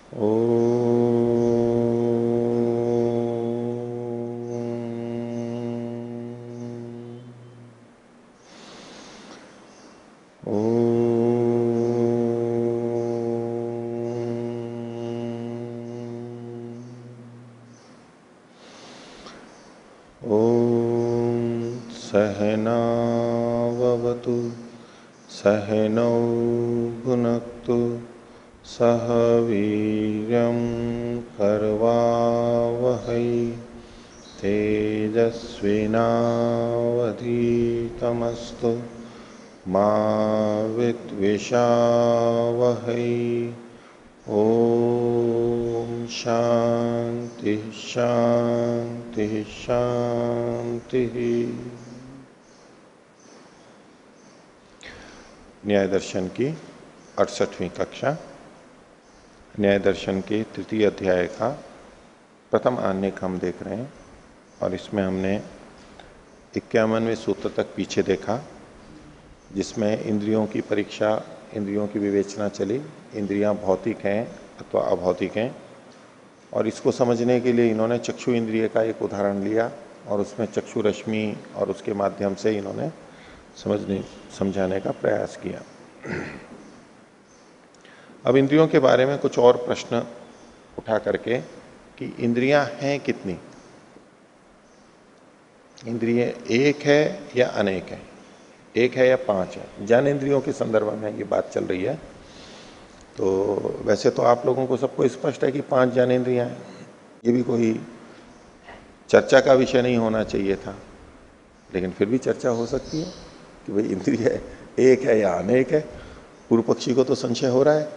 ओ सहनावतु सहनौ भुनक्तु सह वीर्यं कर्वावहै तेजस्विनावधीतमस्तु मा विद्विषावहै। ओम शांति शांति शांति। न्याय दर्शन की 68वीं कक्षा, न्याय दर्शन के तृतीय अध्याय का प्रथम आन्यक हम देख रहे हैं और इसमें हमने 51वें सूत्र तक पीछे देखा, जिसमें इंद्रियों की परीक्षा, इंद्रियों की विवेचना चली। इंद्रियां भौतिक हैं अथवा अभौतिक हैं, और इसको समझने के लिए इन्होंने चक्षु इंद्रिय का एक उदाहरण लिया और उसमें चक्षु रश्मि और उसके माध्यम से इन्होंने समझाने का प्रयास किया। अब इंद्रियों के बारे में कुछ और प्रश्न उठा करके कि इंद्रियां हैं कितनी, इंद्रिय एक है या अनेक है, एक है या पांच है। ज्ञान इंद्रियों के संदर्भ में ये बात चल रही है। तो वैसे तो आप लोगों को सबको स्पष्ट है कि 5 ज्ञानेंद्रियां हैं, ये भी कोई चर्चा का विषय नहीं होना चाहिए था, लेकिन फिर भी चर्चा हो सकती है कि भाई इंद्रिय एक है या अनेक है। पूर्व पक्षी को तो संशय हो रहा है,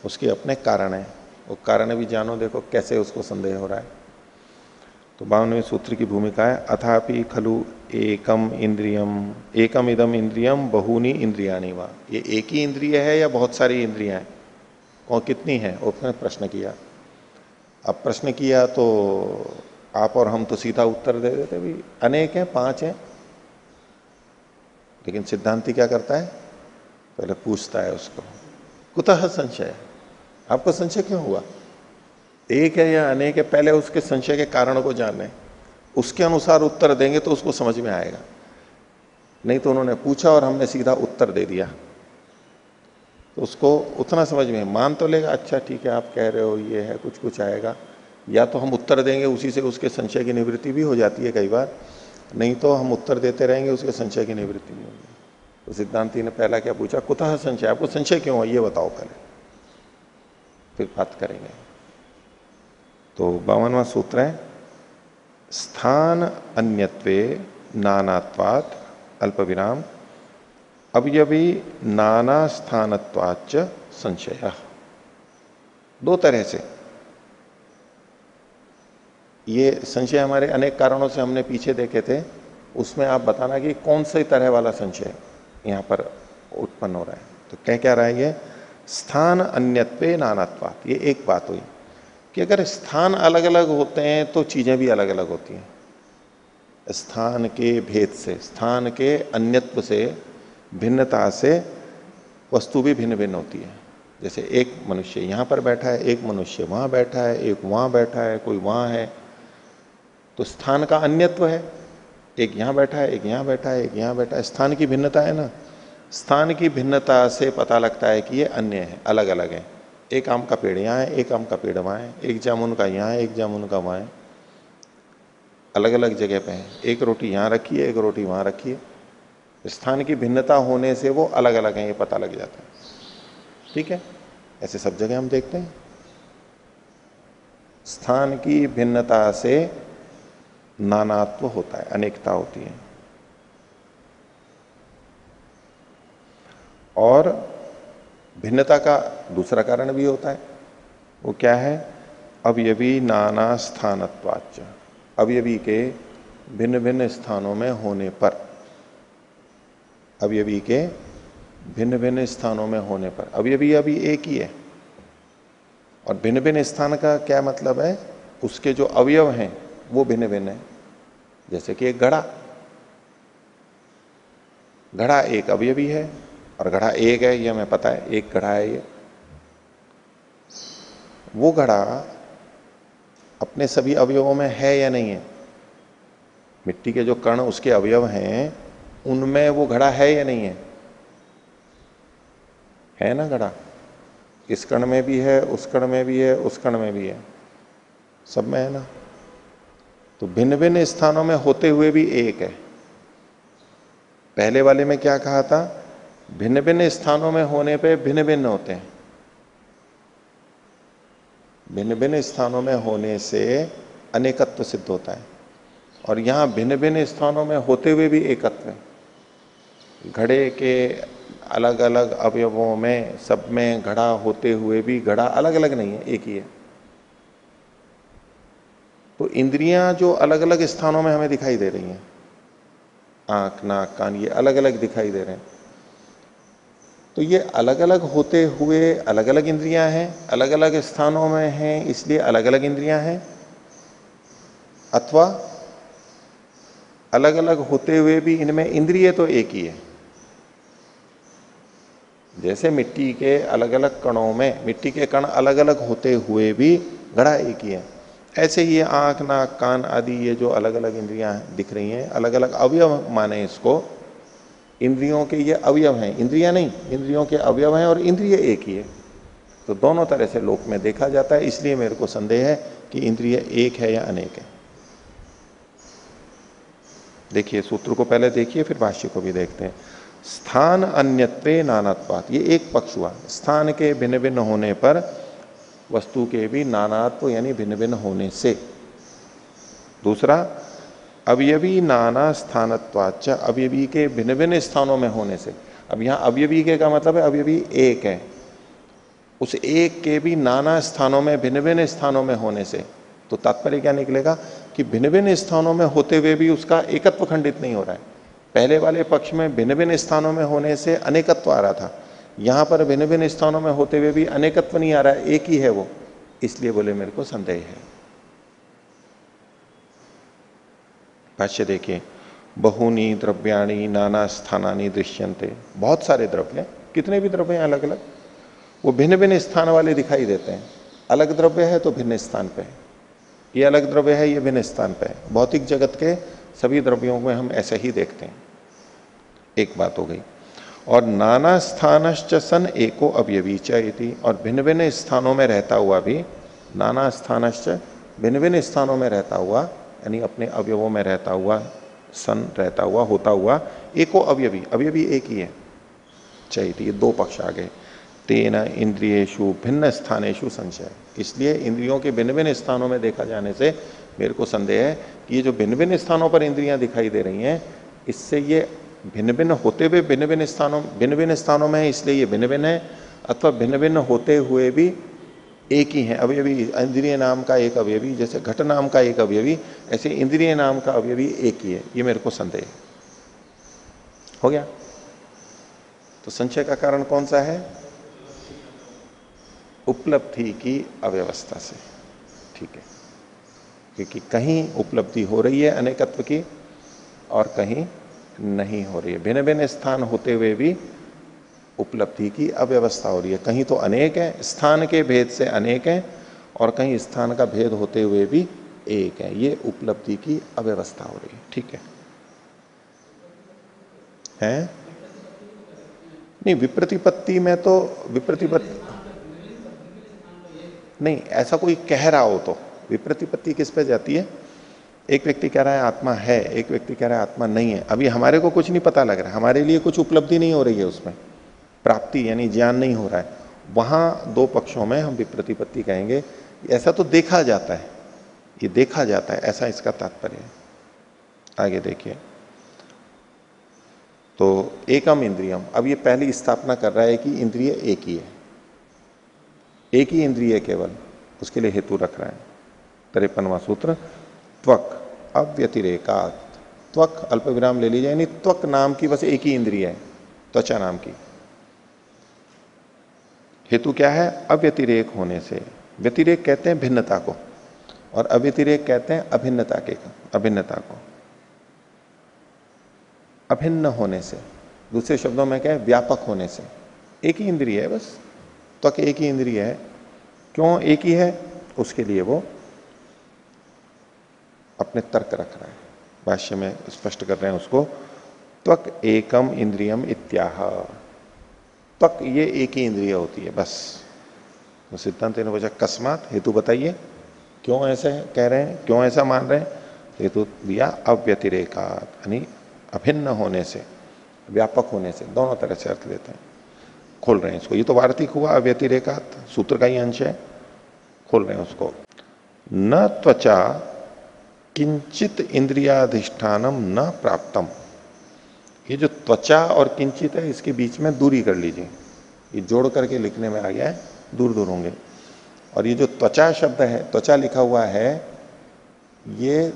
उसके अपने कारण है, वो कारण भी जानो, देखो कैसे उसको संदेह हो रहा है। तो 52वें सूत्र की भूमिका है अथापि खलु एकम इंद्रियम एकम इदम इंद्रियम बहुनी इंद्रियाणि वा। ये एक ही इंद्रिय है या बहुत सारी इंद्रियां हैं, और कितनी है, उसने प्रश्न किया। अब प्रश्न किया तो आप और हम तो सीधा उत्तर दे देते भी अनेक हैं, 5 हैं। लेकिन सिद्धांति क्या करता है, पहले पूछता है उसको कुतः संशय, आपको संशय क्यों हुआ, एक है या अनेक है, पहले उसके संशय के कारण को जाने, उसके अनुसार उत्तर देंगे तो उसको समझ में आएगा। नहीं तो उन्होंने पूछा और हमने सीधा उत्तर दे दिया तो उसको उतना समझ में मान तो लेगा, अच्छा ठीक है आप कह रहे हो ये है, कुछ कुछ आएगा। या तो हम उत्तर देंगे, उसी से उसके संशय की निवृत्ति भी हो जाती है कई बार, नहीं तो हम उत्तर देते रहेंगे, उसके संशय की निवृत्ति नहीं होगी। तो सिद्धांति ने पहला क्या पूछा, कुतः संशय, आपको संशय क्यों है ये बताओ पहले, फिर बात करेंगे। तो 52वां सूत्र है स्थान अन्यत्वे नानात्वात् अल्प विराम अवयवी नाना स्थानत्वाच्च संशय। 2 तरह से ये संशय हमारे अनेक कारणों से हमने पीछे देखे थे, उसमें आप बताना कि कौन सी तरह वाला संशय यहां पर उत्पन्न हो रहा है। तो क्या रहा है ये, स्थान अन्यत्वे नानात्वात्, ये एक बात हुई कि अगर स्थान अलग अलग होते हैं तो चीजें भी अलग अलग होती हैं। स्थान के भेद से, स्थान के अन्यत्व से, भिन्नता से वस्तु भी भिन्न भिन्न होती है। जैसे एक मनुष्य यहां पर बैठा है, एक मनुष्य वहां बैठा है, एक वहां बैठा है, कोई वहां है, तो स्थान का अन्यत्व है, एक यहां बैठा है, एक यहां बैठा है, एक यहां बैठा है, स्थान की भिन्नता है ना। स्थान की भिन्नता से पता लगता है कि ये अन्य है, अलग अलग है। एक आम का पेड़ यहाँ है, एक आम का पेड़ वहां है, एक जामुन का यहाँ है, एक जामुन का वहां है, अलग अलग जगह पे है। एक रोटी यहाँ रखी है, एक रोटी वहां रखी है। स्थान की भिन्नता होने से वो अलग अलग है, ये पता लग जाता है। ठीक है, ऐसे सब जगह हम देखते हैं स्थान की भिन्नता से नानात्व होता है, अनेकता होती है। और भिन्नता का दूसरा कारण भी होता है, वो क्या है, अवयवी नाना स्थानत्वाच्च, अवयवी के भिन्न भिन्न स्थानों में होने पर, अवयवी के भिन्न भिन्न स्थानों में होने पर, अवयवी अभी एक ही है और भिन्न भिन्न स्थान का क्या मतलब है, उसके जो अवयव हैं वो भिन्न भिन्न है। जैसे कि एक घड़ा, घड़ा एक अवयवी है और घड़ा एक है, ये हमें पता है, एक घड़ा है ये। वो घड़ा अपने सभी अवयवों में है या नहीं है? मिट्टी के जो कण उसके अवयव हैं उनमें वो घड़ा है या नहीं है? है ना घड़ा? इस कण में भी है, उस कण में भी है, उस कण में भी है, सब में है ना। तो भिन्न भिन्न स्थानों में होते हुए भी एक है। पहले वाले में क्या कहा था? भिन्न भिन्न स्थानों में होने पे भिन्न भिन्न होते हैं। भिन्न भिन्न स्थानों में होने से अनेकत्व सिद्ध होता है, और यहां भिन्न भिन्न स्थानों में होते हुए भी एकत्व है। घड़े के अलग अलग अवयवों में, सब में घड़ा होते हुए भी घड़ा अलग अलग नहीं है, एक ही है। तो इंद्रियां जो अलग अलग स्थानों में हमें दिखाई दे रही हैं, आंख, नाक, कान, ये अलग अलग दिखाई दे रहे हैं, तो ये अलग अलग होते हुए अलग अलग इंद्रियां हैं, अलग अलग स्थानों में हैं इसलिए अलग अलग इंद्रियां हैं, अथवा अलग अलग होते हुए भी इनमें इंद्रिय तो एक ही है। जैसे मिट्टी के अलग अलग कणों में मिट्टी के कण अलग अलग होते हुए भी घड़ा एक ही है, ऐसे ही आंख, नाक, कान आदि ये जो अलग अलग इंद्रियां दिख रही हैं, अलग अलग अवयव माने इसको, इंद्रियों के ये अवयव हैं, इंद्रियां नहीं, इंद्रियों के अवयव हैं और इंद्रिय एक ही है। तो दोनों तरह से लोक में देखा जाता है, इसलिए मेरे को संदेह है कि इंद्रिय एक है या अनेक है। देखिए सूत्र को पहले देखिए, फिर भाष्य को भी देखते हैं। स्थान अन्यत्वे नानात्वात्, ये एक पक्ष हुआ। स्थान के भिन्न भिन्न होने पर वस्तु के भी नानात्व यानी भिन्न भिन्न होने से। दूसरा, अवयवी नाना स्थानत्वाच्च, अवयवी के भिन्न भिन्न स्थानों में होने से। अब यहां अवयवी के का मतलब है अवयवी एक है, उस एक के भी नाना स्थानों में भिन्न भिन्न स्थानों में होने से। तो तात्पर्य क्या निकलेगा कि भिन्न भिन्न स्थानों में होते हुए भी उसका एकत्व खंडित नहीं हो रहा है। पहले वाले पक्ष में भिन्न भिन्न स्थानों में होने से अनेकत्व आ रहा था, यहां पर भिन्न भिन्न स्थानों में होते हुए भी अनेकत्व नहीं आ रहा है, एक ही है वो, इसलिए बोले मेरे को संदेह है। भाष्य देखिए, बहुनी द्रव्याणी नाना स्थानानि दृश्यन्ते, बहुत सारे द्रव्य, कितने भी द्रव्य हैं अलग अलग, वो भिन्न भिन्न स्थान वाले दिखाई देते हैं। अलग द्रव्य है तो भिन्न स्थान पे है, ये अलग द्रव्य है ये भिन्न स्थान पे है। भौतिक जगत के सभी द्रव्यों में हम ऐसे ही देखते हैं। एक बात हो गई। और नाना स्थानश्च सन एको अवयवी च इति, और भिन्न भिन्न स्थानों में रहता हुआ भी, नाना स्थानश्च भिन्न भिन्न स्थानों में रहता हुआ यानी अपने अवयवों में रहता हुआ, सन रहता हुआ, होता हुआ, एको अवयवी, अवयवी एक ही है, चाहिए। ये दो पक्ष आ गए। तेन इंद्रियेषु भिन्न स्थानेषु संशय, इसलिए इंद्रियों के भिन्न भिन्न स्थानों में देखा जाने से मेरे को संदेह है कि ये जो भिन्न भिन्न स्थानों पर इंद्रियां दिखाई दे रही हैं, इससे ये भिन्न भिन्न होते हुए भिन्न भिन्न स्थानों में है इसलिए ये भिन्न भिन्न है, अथवा भिन्न भिन्न होते हुए भी एक ही है। अवयवी, इंद्रिय नाम का एक अवयवी, जैसे घट नाम का एक अवयवी, ऐसे इंद्रिय नाम का अवयवी एक ही है, ये मेरे को संदेह हो गया। तो संशय का कारण कौन सा है? उपलब्धि की अव्यवस्था से, ठीक है, क्योंकि कहीं उपलब्धि हो रही है अनेकत्व की और कहीं नहीं हो रही है। भिन्न भिन्न स्थान होते हुए भी उपलब्धि की अव्यवस्था हो रही है, कहीं तो अनेक है, स्थान के भेद से अनेक है, और कहीं स्थान का भेद होते हुए भी एक है, ये उपलब्धि की अव्यवस्था हो रही है, ठीक है? नहीं, विप्रतिपत्ति में तो विप्रतिपत्ति नहीं, ऐसा कोई कह रहा हो तो विप्रतिपत्ति किस पे जाती है? एक व्यक्ति कह रहा है आत्मा है, एक व्यक्ति कह रहा है आत्मा नहीं है। अभी हमारे को कुछ नहीं पता लग रहा है, हमारे लिए कुछ उपलब्धि नहीं हो रही है, उसमें प्राप्ति यानी ज्ञान नहीं हो रहा है, वहां दो पक्षों में हम विप्रतिपत्ति कहेंगे। ऐसा तो देखा जाता है, ये देखा जाता है, ऐसा इसका तात्पर्य है। आगे देखिए, तो एकम इंद्रियम, अब ये पहली स्थापना कर रहा है कि इंद्रिय एक ही है, एक ही इंद्रिय केवल, उसके लिए हेतु रख रहा है। 53वां सूत्र, त्वक अव्यतिरेकात्, त्वक अल्प विराम ले लीजिए, यानी त्वक नाम की बस एक ही इंद्रिय है, त्वचा नाम की। हेतु क्या है? अव्यतिरेक होने से। व्यतिरेक कहते हैं भिन्नता को, और अव्यतिरेक कहते हैं अभिन्नता के, अभिन्नता को, अभिन्न होने से। दूसरे शब्दों में क्या है? व्यापक होने से। एक ही इंद्रिय है बस, त्वक एक ही इंद्रिय है, क्यों एक ही है, उसके लिए वो अपने तर्क रख रहा है, भाष्य में स्पष्ट कर रहे हैं उसको। त्वक एकम इंद्रियम इत्याह, त्वक ये एक ही इंद्रिय होती है बस। तो सिद्धांत ने पूछा कस्मात, हेतु बताइए, क्यों ऐसे कह रहे हैं, क्यों ऐसा मान रहे हैं? हेतु दिया अव्यतिरेकात, यानी अभिन्न होने से, व्यापक होने से, दोनों तरह से अर्थ लेते हैं। खोल रहे हैं इसको, ये तो वार्तिक हुआ, अव्यतिरेकात सूत्र का ही अंश है, खोल रहे हैं उसको। न त्वचा किंचित इंद्रियाधिष्ठानम न प्राप्तम, ये जो त्वचा और किंचित है इसके बीच में दूरी कर लीजिए, ये जोड़ करके लिखने में आ गया है, दूर दूर होंगे। और ये जो त्वचा शब्द है, त्वचा लिखा हुआ है, ये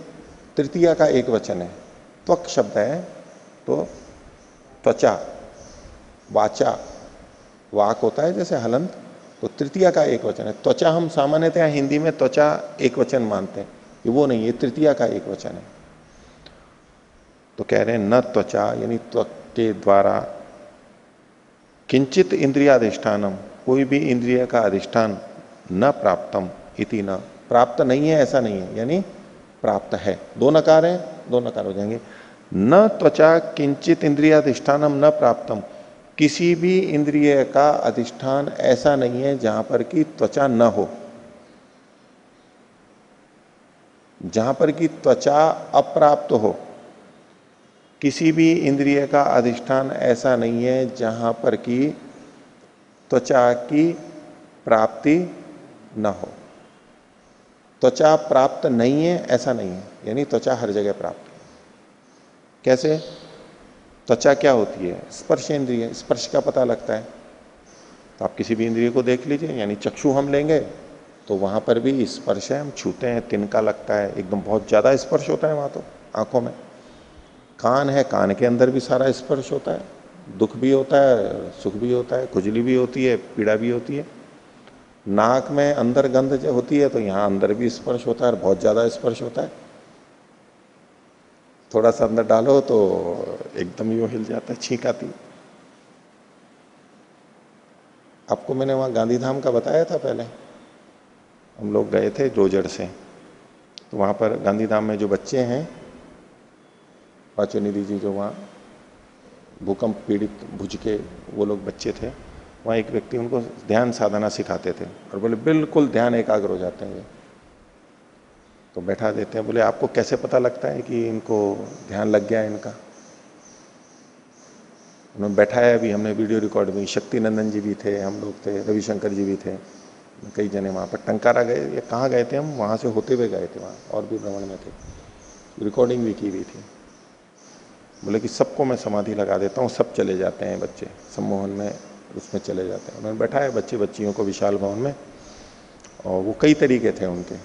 तृतीया का एक वचन है। त्वक शब्द है तो त्वचा, वाचा, वाक होता है जैसे हलंत, तो तृतीया का एक वचन है। त्वचा हम सामान्यतः हिंदी में त्वचा एक वचन मानते हैं, ये वो नहीं, ये तृतीया का एक वचन है। तो कह रहे हैं न त्वचा यानी त्वक के द्वारा, किंचित इंद्रियाधिष्ठानम, कोई भी इंद्रिय का अधिष्ठान, न प्राप्तम इति, न प्राप्त नहीं है ऐसा नहीं है, यानी प्राप्त है, दो नकार है, दो नकार हो जाएंगे। न त्वचा किंचित इंद्रियाधिष्ठानम न प्राप्तम, किसी भी इंद्रिय का अधिष्ठान ऐसा नहीं है जहां पर कि त्वचा न हो, जहां पर कि त्वचा अप्राप्त हो। किसी भी इंद्रिय का अधिष्ठान ऐसा नहीं है जहां पर कि त्वचा की प्राप्ति न हो। त्वचा प्राप्त नहीं है ऐसा नहीं है, यानी त्वचा हर जगह प्राप्त है। कैसे? त्वचा क्या होती है? स्पर्श इंद्रिय, स्पर्श का पता लगता है। तो आप किसी भी इंद्रिय को देख लीजिए, यानी चक्षु हम लेंगे तो वहां पर भी स्पर्श है, हम छूते हैं, तिनका लगता है, एकदम बहुत ज्यादा स्पर्श होता है वहां तो आंखों में। कान है, कान के अंदर भी सारा स्पर्श होता है, दुख भी होता है, सुख भी होता है, खुजली भी होती है, पीड़ा भी होती है। नाक में अंदर गंध जो होती है तो यहां अंदर भी स्पर्श होता है और बहुत ज्यादा स्पर्श होता है। थोड़ा सा अंदर डालो तो एकदम यूं हिल जाता है, छींक आती। आपको मैंने वहां गांधीधाम का बताया था पहले, हम लोग गए थे जोजड़ से, तो वहां पर गांधीधाम में जो बच्चे हैं, पाचोनिधि जी जो वहाँ भूकंप पीड़ित भुज के वो लोग बच्चे थे, वहाँ एक व्यक्ति उनको ध्यान साधना सिखाते थे और बोले बिल्कुल ध्यान एकाग्र हो जाते हैं ये। तो बैठा देते हैं, बोले आपको कैसे पता लगता है कि इनको ध्यान लग गया है इनका? उन्होंने बैठाया भी, हमने वीडियो रिकॉर्ड में, शक्ति नंदन जी भी थे, हम लोग थे, रविशंकर जी भी थे, कई जने वहाँ पर। टंकारा गए या कहाँ गए थे हम, वहाँ से होते हुए गए थे, वहाँ और भी भ्रमण में थे, रिकॉर्डिंग भी की हुई थी। बोले कि सबको मैं समाधि लगा देता हूँ, सब चले जाते हैं बच्चे, सम्मोहन में उसमें चले जाते हैं। उन्होंने बैठाया बच्चे बच्चियों को विशाल भवन में, और वो कई तरीके थे उनके।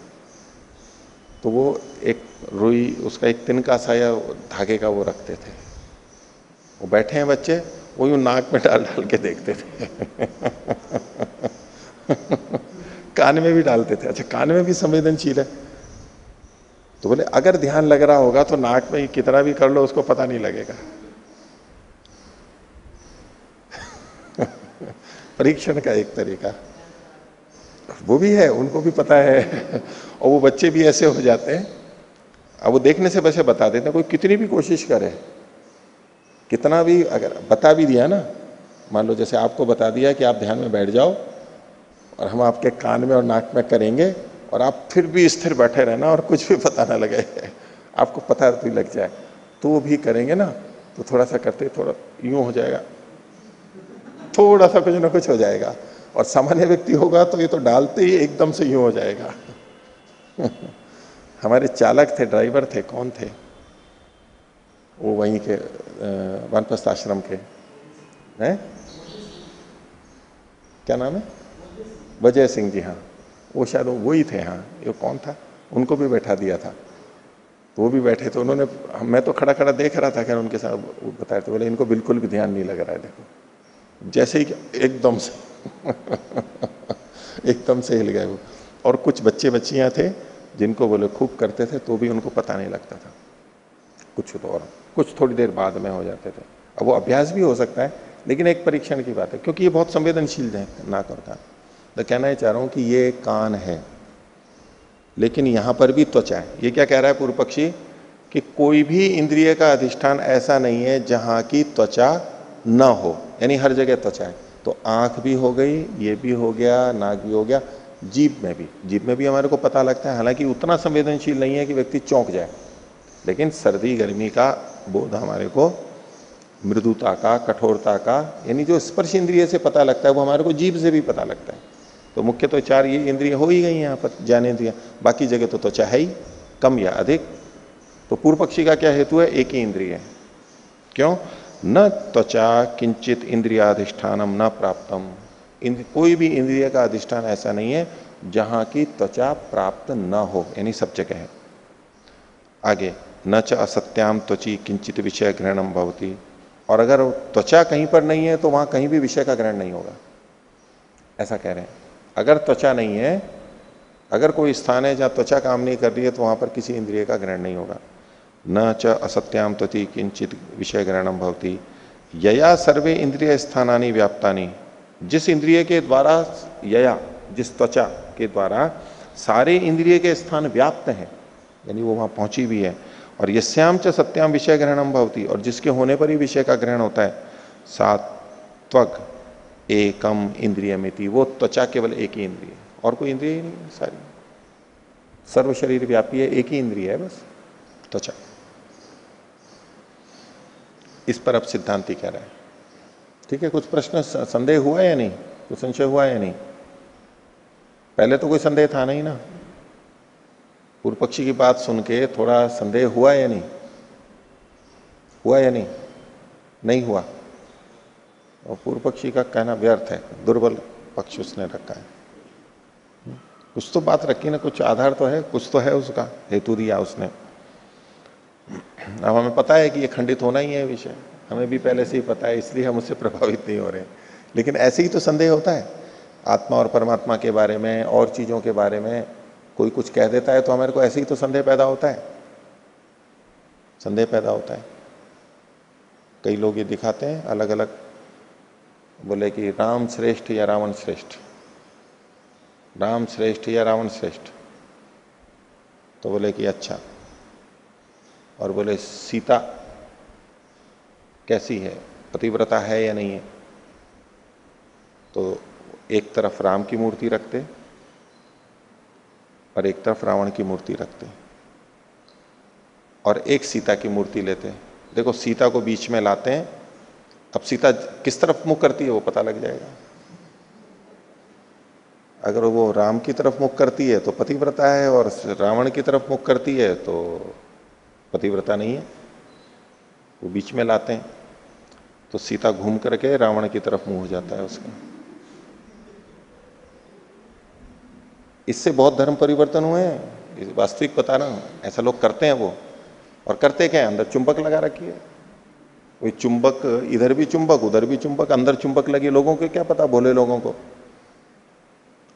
तो वो एक रुई, उसका एक तिनका सा या धागे का वो रखते थे, वो बैठे हैं बच्चे, वो यूं नाक में डाल डाल के देखते थे कान में भी डालते थे। अच्छा, कान में भी संवेदनशील है? तो बोले अगर ध्यान लग रहा होगा तो नाक में कितना भी कर लो उसको पता नहीं लगेगा परीक्षण का एक तरीका वो भी है, उनको भी पता है और वो बच्चे भी ऐसे हो जाते हैं। अब वो देखने से वैसे बता देते हैं, कोई कितनी भी कोशिश करे, कितना भी अगर बता भी दिया ना, मान लो जैसे आपको बता दिया कि आप ध्यान में बैठ जाओ और हम आपके कान में और नाक में करेंगे और आप फिर भी स्थिर बैठे रहना और कुछ भी पता ना लगे, आपको पता भी लग जाए, तो वो भी करेंगे ना, तो थोड़ा सा करते थोड़ा यूं हो जाएगा, थोड़ा सा कुछ ना कुछ हो जाएगा। और सामान्य व्यक्ति होगा तो ये तो डालते ही एकदम से यूं हो जाएगा हमारे चालक थे, ड्राइवर थे, कौन थे वो, वहीं के वानप्रस्थ आश्रम के हैं, क्या नाम है, वजय सिंह जी, हाँ वो शायद वो ही थे। हाँ, ये कौन था, उनको भी बैठा दिया था, तो वो भी बैठे थे। उन्होंने, मैं तो खड़ा खड़ा देख रहा था, क्या उनके साथ वो बताए थे, बोले इनको बिल्कुल भी ध्यान नहीं लग रहा है, देखो जैसे ही एकदम से एकदम से हिल गए वो। और कुछ बच्चे बच्चियां थे जिनको बोले खूब करते थे तो भी उनको पता नहीं लगता था, कुछ तो और कुछ थोड़ी देर बाद में हो जाते थे। अब वो अभ्यास भी हो सकता है, लेकिन एक परीक्षण की बात है, क्योंकि ये बहुत संवेदनशील है नाक और कान। तो कहना ही चाह रहा हूं कि ये कान है, लेकिन यहां पर भी त्वचा है। ये क्या कह रहा है पूर्व पक्षी, कि कोई भी इंद्रिय का अधिष्ठान ऐसा नहीं है जहां की त्वचा न हो, यानी हर जगह त्वचा है। तो आंख भी हो गई, ये भी हो गया, नाक भी हो गया, जीभ में भी हमारे को पता लगता है, हालांकि उतना संवेदनशील नहीं है कि व्यक्ति चौंक जाए, लेकिन सर्दी गर्मी का बोध हमारे को, मृदुता का, कठोरता का, यानी जो स्पर्श इंद्रिय से पता लगता है वो हमारे को जीभ से भी पता लगता है। तो मुख्य तो चार ये इंद्रिय हो ही गई यहाँ पर, ज्ञानेंद्रिय, बाकी जगह तो त्वचा है ही, कम या अधिक। तो पूर्व पक्षी का क्या हेतु है, एक ही इंद्रिय है। क्यों, न त्वचा किंचित इंद्रियाधिष्ठानम न प्राप्तम, कोई भी इंद्रिय का अधिष्ठान ऐसा नहीं है जहां की त्वचा प्राप्त न हो, यानी सब जगह है। आगे, न च असत्याम त्वची किंचित विषय ग्रहणम भवति, और अगर त्वचा कहीं पर नहीं है तो वहां कहीं भी विषय का ग्रहण नहीं होगा, ऐसा कह रहे हैं। अगर त्वचा नहीं है, अगर कोई स्थान है जहां त्वचा काम नहीं कर रही है तो वहां पर किसी इंद्रिय का ग्रहण नहीं होगा। न च असत्याम त्वची किंचित विषय ग्रहणम भवति यया सर्वे इंद्रिय स्थानानि व्याप्तानि, जिस इंद्रिय के द्वारा, यया जिस त्वचा के द्वारा सारे इंद्रिय के स्थान व्याप्त हैं, यानी वो वहां पहुंची भी है, और यस्याम च सत्याम विषय ग्रहणम भवति, और जिसके होने पर ही विषय का ग्रहण होता है, सात्वक एकम इंद्रियमिति, वो त्वचा केवल एक ही इंद्रिय, और कोई इंद्रिय ही नहीं है, सारी सर्व शरीर व्यापी है, एक ही इंद्रिय है बस, त्वचा। इस पर अब सिद्धांति कह रहा है। ठीक है, कुछ प्रश्न संदेह हुआ या नहीं, कुछ संशय हुआ या नहीं? पहले तो कोई संदेह था नहीं ना, पूर्व पक्षी की बात सुन के थोड़ा संदेह हुआ या नहीं, हुआ या नहीं? नहीं हुआ, और पूर्व पक्षी का कहना व्यर्थ है, दुर्बल पक्ष उसने रखा है। कुछ तो बात रखी ना, कुछ आधार तो है, कुछ तो है, उसका हेतु दिया उसने। अब हमें पता है कि ये खंडित होना ही है विषय, हमें भी पहले से ही पता है, इसलिए हम उससे प्रभावित नहीं हो रहे, लेकिन ऐसे ही तो संदेह होता है आत्मा और परमात्मा के बारे में और चीजों के बारे में। कोई कुछ कह देता है तो हमारे को ऐसे ही तो संदेह पैदा होता है, संदेह पैदा होता है। कई लोग ये दिखाते हैं अलग अलग, बोले कि राम श्रेष्ठ या रावण श्रेष्ठ, राम श्रेष्ठ या रावण श्रेष्ठ, तो बोले कि अच्छा, और बोले सीता कैसी है, पतिव्रता है या नहीं है, तो एक तरफ राम की मूर्ति रखते और एक तरफ रावण की मूर्ति रखते, और एक सीता की मूर्ति लेते। देखो सीता को बीच में लाते हैं, अब सीता किस तरफ मुख करती है वो पता लग जाएगा। अगर वो राम की तरफ मुख करती है तो पतिव्रता है, और रावण की तरफ मुख करती है तो पतिव्रता नहीं है। वो बीच में लाते हैं तो सीता घूम करके रावण की तरफ मुंह हो जाता है उसका। इससे बहुत धर्म परिवर्तन हुए हैं, वास्तविक बता रहा हूं, ऐसा लोग करते हैं वो। और करते क्या है, अंदर चुंबक लगा रखी है, कोई चुंबक, इधर भी चुंबक उधर भी चुंबक, अंदर चुंबक लगी, लोगों को क्या पता, भोले लोगों को।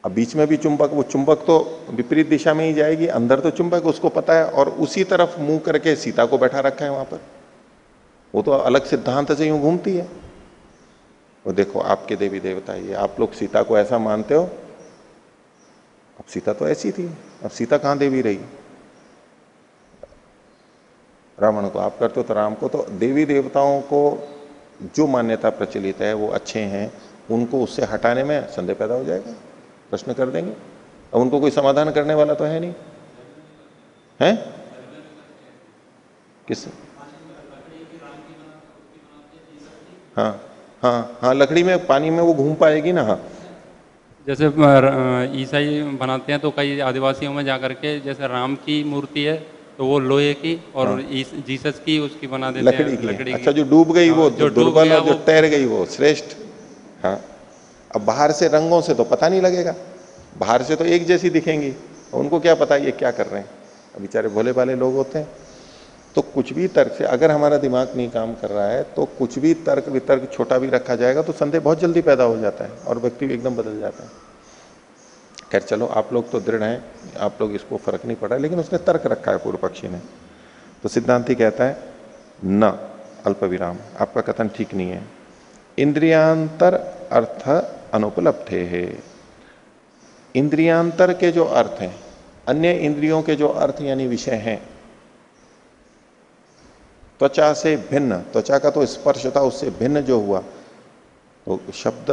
अब बीच में भी चुंबक, वो चुंबक तो विपरीत दिशा में ही जाएगी, अंदर तो चुंबक, उसको पता है, और उसी तरफ मुंह करके सीता को बैठा रखा है वहां पर। वो तो अलग सिद्धांत से यूं घूमती है। वो देखो आपके देवी देवता, ये आप लोग सीता को ऐसा मानते हो, अब सीता तो ऐसी थी, अब सीता कहां देवी रही? रावण को आप करते हो तो राम को। तो देवी देवताओं को जो मान्यता प्रचलित है वो अच्छे हैं, उनको उससे हटाने में संदेह पैदा हो जाएगा, प्रश्न कर देंगे। अब उनको कोई समाधान करने वाला तो है नहीं, है किस? हाँ हाँ हाँ, लकड़ी में पानी में वो घूम पाएगी ना। हाँ, जैसे ईसाई बनाते हैं तो कई आदिवासियों में जाकर के, जैसे राम की मूर्ति है तो वो लोहे की, और हाँ, जीसस की उसकी बना देते लकड़ी हैं, की। लकड़ी की। अच्छा, जो डूब गई वो जो डूब दुर्बल, गया और जो वो तैर गई वो श्रेष्ठ। हाँ, अब बाहर से रंगों से तो पता नहीं लगेगा, बाहर से तो एक जैसी दिखेंगी, उनको क्या पता ये क्या कर रहे हैं, अब बेचारे भोले भाले लोग होते हैं। तो कुछ भी तर्क से, अगर हमारा दिमाग नहीं काम कर रहा है तो कुछ भी तर्क वितर्क छोटा भी रखा जाएगा तो संदेह बहुत जल्दी पैदा हो जाता है और व्यक्ति एकदम बदल जाता है। खैर चलो, आप लोग तो दृढ़ हैं, आप लोग इसको फर्क नहीं पड़ा, लेकिन उसने तर्क रखा है पूर्व पक्षी ने। तो सिद्धांति कहता है न, अल्प विराम, आपका कथन ठीक नहीं है। इंद्रियांतर अर्थ अनुपलब्धे है, इंद्रियांतर के जो अर्थ हैं, अन्य इंद्रियों के जो अर्थ यानी विषय हैं, त्वचा से भिन्न, त्वचा का तो स्पर्श था, उससे भिन्न जो हुआ तो शब्द,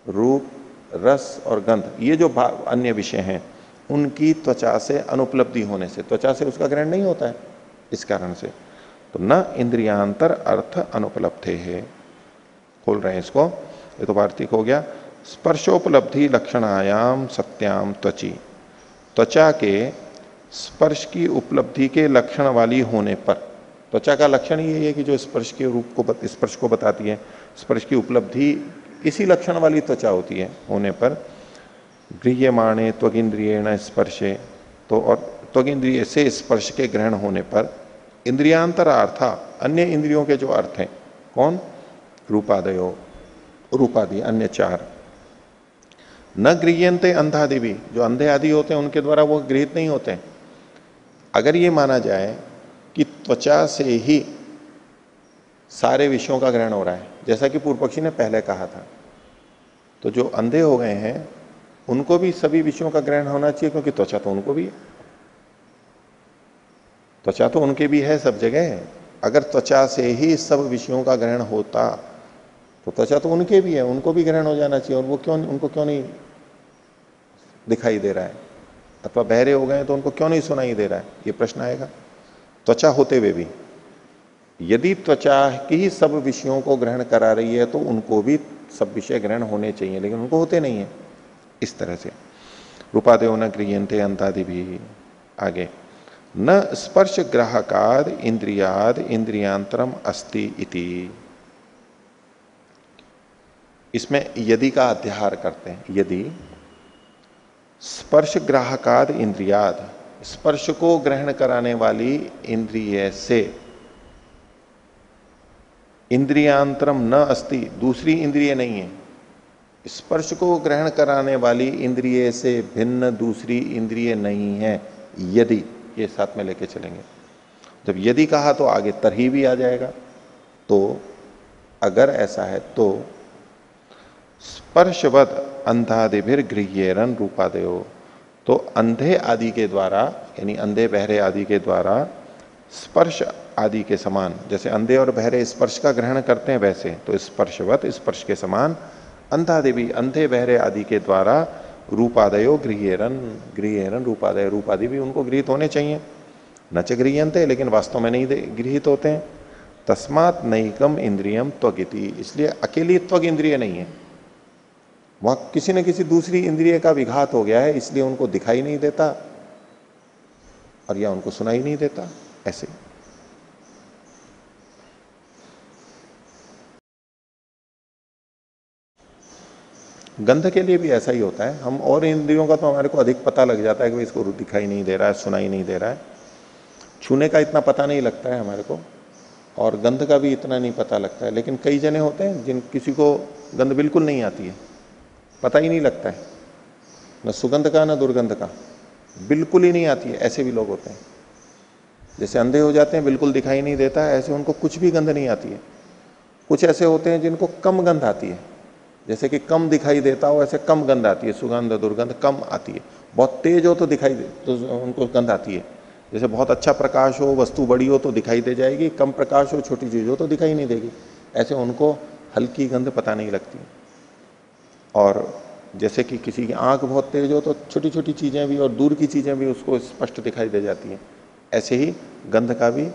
रूप, रस और गंध, ये जो अन्य विषय हैं उनकी त्वचा से अनुपलब्धि होने से, त्वचा से उसका ग्रहण नहीं होता है, इस कारण से तो न इंद्रियांतर अर्थ अनुपलब्धे है। खोल रहे हैं इसको, ये तो वार्तिक हो गया। स्पर्शोपलब्धि लक्षणायाम सत्याम त्वची, त्वचा के स्पर्श की उपलब्धि के लक्षण वाली होने पर, त्वचा का लक्षण ये है कि जो स्पर्श के रूप को स्पर्श को बताती है, स्पर्श की उपलब्धि इसी लक्षण वाली त्वचा होती है, होने पर गृह्यमाणे त्वगिंद्रियेण स्पर्शे, तो और त्वगिंद्रिय से स्पर्श के ग्रहण होने पर इंद्रियांतर अर्था, अन्य इंद्रियों के जो अर्थ हैं, कौन? रूपादयो, रूपादि अन्य चार, न गृह्यन्ते अंधादि भी, जो अंधे आदि होते हैं उनके द्वारा वो गृहित नहीं होते हैं। अगर ये माना जाए कि त्वचा से ही सारे विषयों का ग्रहण हो रहा है, जैसा कि पूर्व पक्षी ने पहले कहा था, तो जो अंधे हो गए हैं उनको भी सभी विषयों का ग्रहण होना चाहिए, क्योंकि त्वचा तो उनको भी है, त्वचा तो उनके भी है सब जगह। अगर त्वचा से ही सब विषयों का ग्रहण होता तो त्वचा तो उनके भी है, उनको भी ग्रहण हो जाना चाहिए, और वो क्यों, उनको क्यों नहीं दिखाई दे रहा है? अथवा बहरे हो गए तो उनको क्यों नहीं सुनाई दे रहा है? ये प्रश्न आएगा। त्वचा होते हुए भी यदि त्वचा की सब विषयों को ग्रहण करा रही है तो उनको भी सब विषय ग्रहण होने चाहिए, लेकिन उनको होते नहीं है। इस तरह से रूपादेव न गृह्यन्ते अंतादि भी। आगे, न स्पर्श ग्राहकाद इंद्रियाद इंद्रियांतरम अस्ति इति, इसमें यदि का अध्याहार करते हैं। यदि स्पर्श ग्राहकाद इंद्रियाद, स्पर्श को ग्रहण कराने वाली इंद्रिय से इंद्रियांतरम न अस्ति, दूसरी इंद्रिय नहीं है, स्पर्श को ग्रहण कराने वाली इंद्रिय से भिन्न दूसरी इंद्रिय नहीं है, यदि, ये साथ में लेके चलेंगे। जब यदि कहा तो आगे तरही भी आ जाएगा। तो अगर ऐसा है तो स्पर्शवद अंधादिभिर गृह्येरन रूपादयो, तो अंधे आदि के द्वारा, यानी अंधे बहरे आदि के द्वारा स्पर्श आदि के समान, जैसे अंधे और बहरे स्पर्श का ग्रहण करते हैं वैसे, तो स्पर्शवत, स्पर्श के समान अंधादि भी, अंधे बहरे आदि के द्वारा रूपादयो गृह्येरन, गृह्येरन रूपादय, रूपादि भी उनको गृहित होने चाहिए। न च गृह्यन्ते, लेकिन वास्तव में नहीं गृहित होते हैं। तस्मात् नैकम इंद्रियम त्वगिति, इसलिए अकेली त्वग इंद्रिय नहीं है, वहां किसी न किसी दूसरी इंद्रिय का विघात हो गया है, इसलिए उनको दिखाई नहीं देता और या उनको सुनाई नहीं देता। ऐसे गंध के लिए भी ऐसा ही होता है। हम और इंद्रियों का तो हमारे को अधिक पता लग जाता है कि इसको दिखाई नहीं दे रहा है, सुनाई नहीं दे रहा है। छूने का इतना पता नहीं लगता है हमारे को, और गंध का भी इतना नहीं पता लगता है। लेकिन कई जने होते हैं जिन किसी को गंध बिल्कुल नहीं आती है, पता ही नहीं लगता है, न सुगंध का न दुर्गंध का, बिल्कुल ही नहीं आती है। ऐसे भी लोग होते हैं, जैसे अंधे हो जाते हैं, बिल्कुल दिखाई नहीं देता, ऐसे उनको कुछ भी गंध नहीं आती है। कुछ ऐसे होते हैं जिनको कम गंध आती है, जैसे कि कम दिखाई देता हो ऐसे कम गंध आती है, सुगंध दुर्गंध कम आती है। बहुत तेज हो तो दिखाई दे, तो उनको गंध आती है। जैसे बहुत अच्छा प्रकाश हो, वस्तु बड़ी हो तो दिखाई दे जाएगी, कम प्रकाश हो, छोटी चीज हो तो दिखाई नहीं देगी। ऐसे उनको हल्की गंध पता नहीं लगती। और जैसे कि किसी की आंख बहुत तेज हो तो छोटी छोटी चीजें भी और दूर की चीजें भी उसको स्पष्ट दिखाई दे जाती हैं। ऐसे ही गंध का भी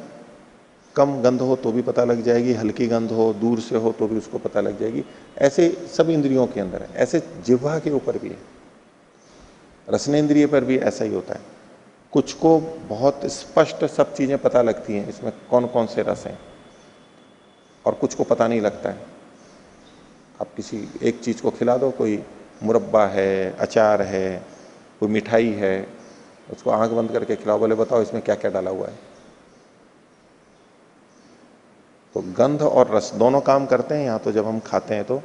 कम गंध हो तो भी पता लग जाएगी, हल्की गंध हो, दूर से हो तो भी उसको पता लग जाएगी। ऐसे सब इंद्रियों के अंदर है, ऐसे जिह्वा के ऊपर भी है, रसनेन्द्रिय पर भी ऐसा ही होता है। कुछ को बहुत स्पष्ट सब चीजें पता लगती हैं, इसमें कौन कौन से रस हैं, और कुछ को पता नहीं लगता है। आप किसी एक चीज को खिला दो, कोई मुरब्बा है, अचार है, कोई मिठाई है, उसको आंख बंद करके खिलाओ, बोले बताओ इसमें क्या क्या डाला हुआ है। तो गंध और रस दोनों काम करते हैं। यहाँ तो जब हम खाते हैं तो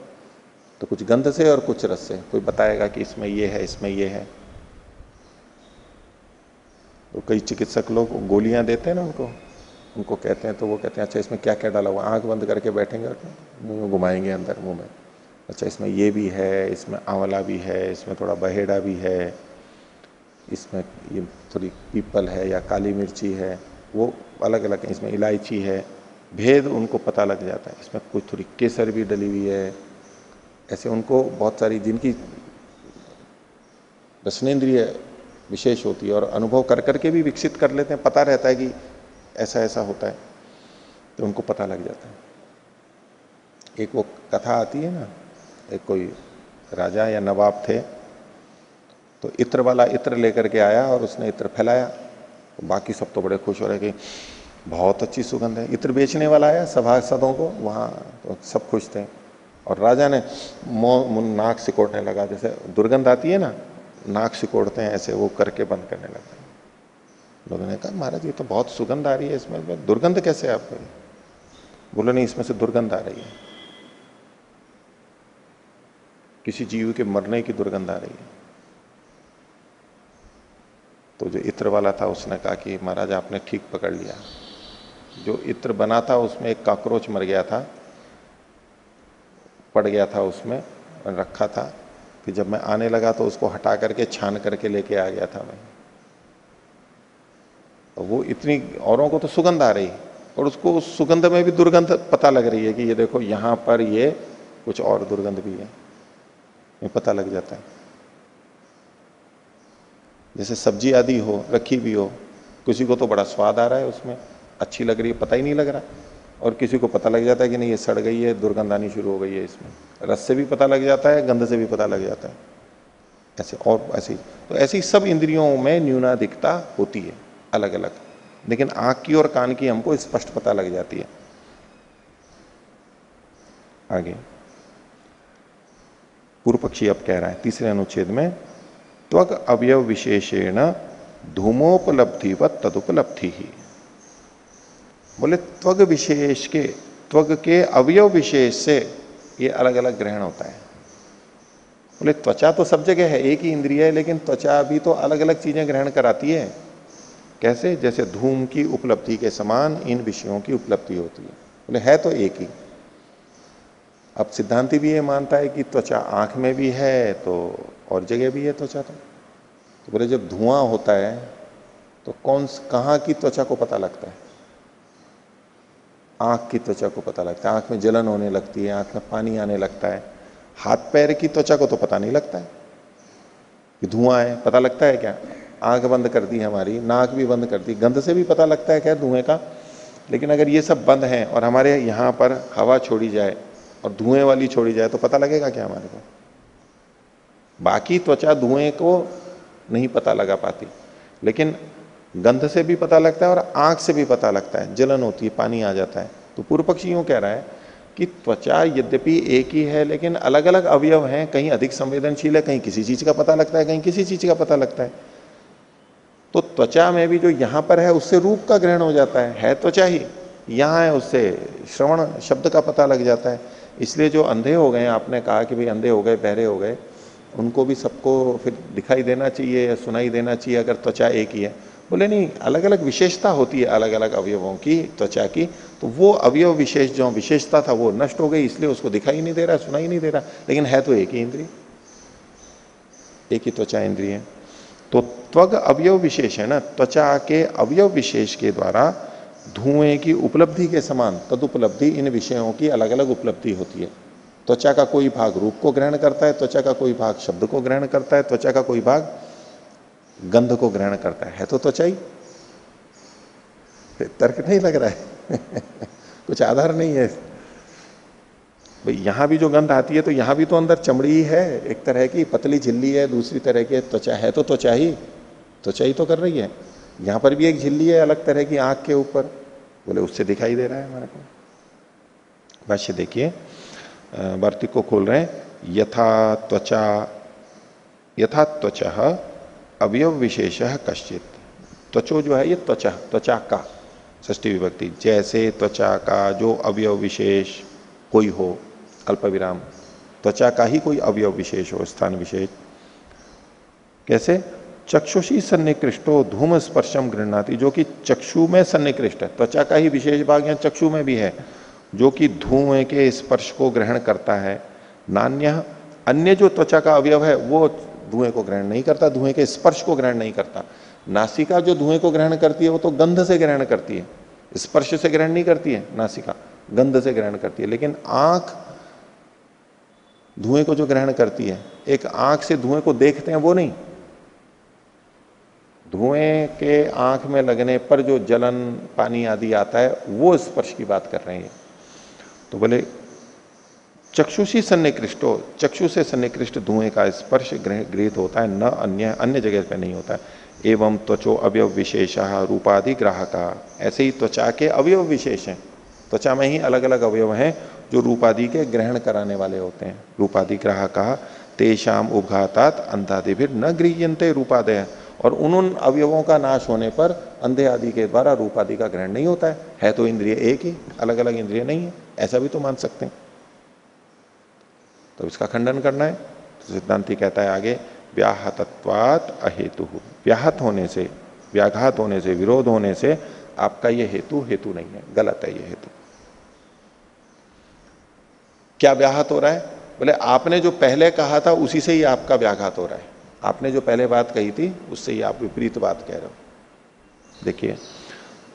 कुछ गंध से और कुछ रस से, कोई बताएगा कि इसमें ये है, इसमें ये है। तो कई चिकित्सक लोग गोलियां देते हैं ना उनको कहते हैं, तो वो कहते हैं अच्छा इसमें क्या क्या डाला हुआ, आंख बंद करके बैठेंगे, मुंह में घुमाएंगे अंदर मुंह में, अच्छा इसमें ये भी है, इसमें आंवला भी है, इसमें थोड़ा बहेड़ा भी है, इसमें ये थोड़ी पीपल है या काली मिर्ची है, वो अलग अलग है, इसमें इलायची है, भेद उनको पता लग जाता है। इसमें कुछ थोड़ी केसर भी डली हुई है, ऐसे उनको बहुत सारी जिनकी रसनेन्द्रिय विशेष होती है और अनुभव कर करके भी विकसित कर लेते हैं, पता रहता है कि ऐसा ऐसा होता है, तो उनको पता लग जाता है। एक वो कथा आती है ना, एक कोई राजा या नवाब थे, तो इत्र वाला इत्र लेकर के आया और उसने इत्र फैलाया, तो बाकी सब तो बड़े खुश हो रहे कि बहुत अच्छी सुगंध है। इत्र बेचने वाला आया सभासदों को वहां, तो सब खुश थे। और राजा ने नाक सिकोड़ने लगा, जैसे दुर्गंध आती है ना, नाक सिकोड़ते हैं ऐसे, वो करके बंद करने लगा। लोगों ने कहा महाराज ये तो बहुत सुगंध आ रही है, इसमें दुर्गंध कैसे आपको? बोलो नहीं, इसमें से दुर्गंध आ रही है, किसी जीव के मरने की दुर्गंध आ रही है। तो जो इत्र वाला था उसने कहा कि महाराज आपने ठीक पकड़ लिया, जो इत्र बना था उसमें एक कॉकरोच मर गया था, पड़ गया था उसमें, रखा था, कि जब मैं आने लगा तो उसको हटा करके छान करके लेके आ गया था मैं। तो वो इतनी, औरों को तो सुगंध आ रही और उसको उस सुगंध में भी दुर्गंध पता लग रही है कि ये देखो यहां पर ये कुछ और दुर्गंध भी है, ये पता लग जाता है। जैसे सब्जी आदि हो, रखी भी हो, किसी को तो बड़ा स्वाद आ रहा है उसमें, अच्छी लग रही है, पता ही नहीं लग रहा, और किसी को पता लग जाता है कि नहीं ये सड़ गई है, दुर्गंध आनी शुरू हो गई है इसमें। रस से भी पता लग जाता है, गंध से भी पता लग जाता है, ऐसे और ऐसे। तो ऐसी सब इंद्रियों में न्यूनाधिकता होती है अलग अलग, लेकिन आंख की और कान की हमको स्पष्ट पता लग जाती है। आगे पूर्व पक्षी अब कह रहा है तीसरे अनुच्छेद में, त्वग अवयव विशेषेण धूमोपलब्धि व तदुपलब्धि ही। बोले त्वग विशेष के, त्वग के अवयव विशेष से ये अलग अलग ग्रहण होता है। बोले त्वचा तो सब जगह है, एक ही इंद्रिय है, लेकिन त्वचा भी तो अलग अलग चीजें ग्रहण कराती है। कैसे? जैसे धूम की उपलब्धि के समान इन विषयों की उपलब्धि होती है। बोले है तो एक ही। अब सिद्धांति भी ये मानता है कि त्वचा आंख में भी है तो और जगह भी है त्वचा। तो बोले जब धुआं होता है तो कहां की त्वचा को पता लगता है? आंख की त्वचा को पता लगता है, आंख में जलन होने लगती है, आंख में पानी आने लगता है। हाथ पैर की त्वचा को तो पता नहीं लगता है कि धुआं है, पता लगता है क्या? आंख बंद कर दी हमारी, नाक भी बंद कर दी, गंध से भी पता लगता है क्या धुएं का? लेकिन अगर ये सब बंद है और हमारे यहां पर हवा छोड़ी जाए और धुएं वाली छोड़ी जाए तो पता लगेगा क्या हमारे को? बाकी त्वचा धुएं को नहीं पता लगा पाती, लेकिन गंध से भी पता लगता है और आंख से भी पता लगता है, जलन होती है, पानी आ जाता है। तो पूर्व पक्षी यूं कह रहा है कि त्वचा यद्यपि एक ही है लेकिन अलग अलग अवयव हैं, कहीं अधिक संवेदनशील है, कहीं किसी चीज का पता लगता है, कहीं किसी चीज का पता लगता है। तो त्वचा में भी जो यहां पर है उससे रूप का ग्रहण हो जाता है त्वचा ही, यहां है उससे श्रवण शब्द का पता लग जाता है। इसलिए जो अंधे हो गए, आपने कहा कि भाई अंधे हो गए, बहरे हो गए, उनको भी सबको फिर दिखाई देना चाहिए या सुनाई देना चाहिए अगर त्वचा एक ही है? बोले नहीं, अलग अलग विशेषता होती है अलग अलग अवयवों की, त्वचा की। तो वो अवयव विशेष जो विशेषता था वो नष्ट हो गई, इसलिए उसको दिखाई नहीं दे रहा, सुनाई नहीं दे रहा, लेकिन है तो एक ही इंद्रिय, एक ही त्वचा इंद्रिय है। तो त्वग अवयव विशेष है ना, त्वचा के अवयव विशेष के द्वारा धुएं की उपलब्धि के समान तदुपलब्धि इन विषयों की अलग अलग उपलब्धि होती है। त्वचा का कोई भाग रूप को ग्रहण करता है, त्वचा का कोई भाग शब्द को ग्रहण करता है, त्वचा का कोई भाग गंध को ग्रहण करता है तो त्वचा ही। तर्क नहीं लग रहा है कुछ आधार नहीं है भाई। यहां भी जो गंध आती है तो यहां भी तो अंदर चमड़ी ही है, एक तरह की पतली झिल्ली है, दूसरी तरह की त्वचा है, तो त्वचा ही तो कर रही है। यहां पर भी एक झिल्ली है अलग तरह की आंख के ऊपर, बोले उससे दिखाई दे रहा है हमारे को। भाष्य देखिए, वार्तिक को खोल रहे हैं, यथा त्वचा अवयव विशेष कश्चित। त्वचो जो है ये त्वचा का षष्ठी विभक्ति, जैसे त्वचा का जो अवयव विशेष कोई हो, अल्प विराम, त्वचा का ही कोई अवयव विशेष हो, स्थान विशेष। कैसे? चक्षुषी सन्निकृष्टो धूम स्पर्शम गृह्णाति, जो कि चक्षु में सन्निकृष्ट है, त्वचा का ही विशेष भाग यहाँ चक्षु में भी है, जो कि धूएं के स्पर्श को ग्रहण करता है। नान्य, अन्य जो त्वचा का अवयव है वो धुएं को ग्रहण नहीं करता, धुएं के स्पर्श को ग्रहण नहीं करता। नासिका जो धुएं को ग्रहण करती है वो तो गंध से ग्रहण करती है, स्पर्श से ग्रहण नहीं करती है। नासिका गंध से ग्रहण करती है, लेकिन आंख धुएं को जो ग्रहण करती है, एक आंख से धुएं को देखते हैं वो नहीं, धुएं के आंख में लगने पर जो जलन पानी आदि आता है वो स्पर्श की बात कर रहे हैं। तो बोले चक्षुषी सन्निकृष्टो, चक्षु से सन्निकृष्ट धुएं का स्पर्श गृहीत होता है, न अन्य जगह पे नहीं होता है। एवं त्वचो अवयव विशेष रूपादि ग्राहका, ऐसे ही त्वचा के अवयव विशेष हैं, त्वचा में ही अलग अलग अवयव हैं जो रूपादि के ग्रहण कराने वाले होते हैं। रूपादि ग्राहका तेषाम उपघातात अंधादि भी न गृह्यन्ते रूपादय, और उन अवयवों का नाश होने पर अंधे आदि के द्वारा रूपादि का ग्रहण नहीं होता है तो इंद्रिय एक ही, अलग अलग इंद्रिय नहीं है, ऐसा भी तो मान सकते हैं। तो इसका खंडन करना है तो सिद्धांति कहता है आगे, व्याहतत्वात् अहेतु, व्याहत होने से, व्याघात होने से, विरोध होने से आपका ये हेतु नहीं है, गलत है ये हेतु। क्या व्याहत हो रहा है? बोले आपने जो पहले कहा था उसी से ही आपका व्याघात हो रहा है, आपने जो पहले बात कही थी उससे ही आप विपरीत बात कह रहे हो। देखिए,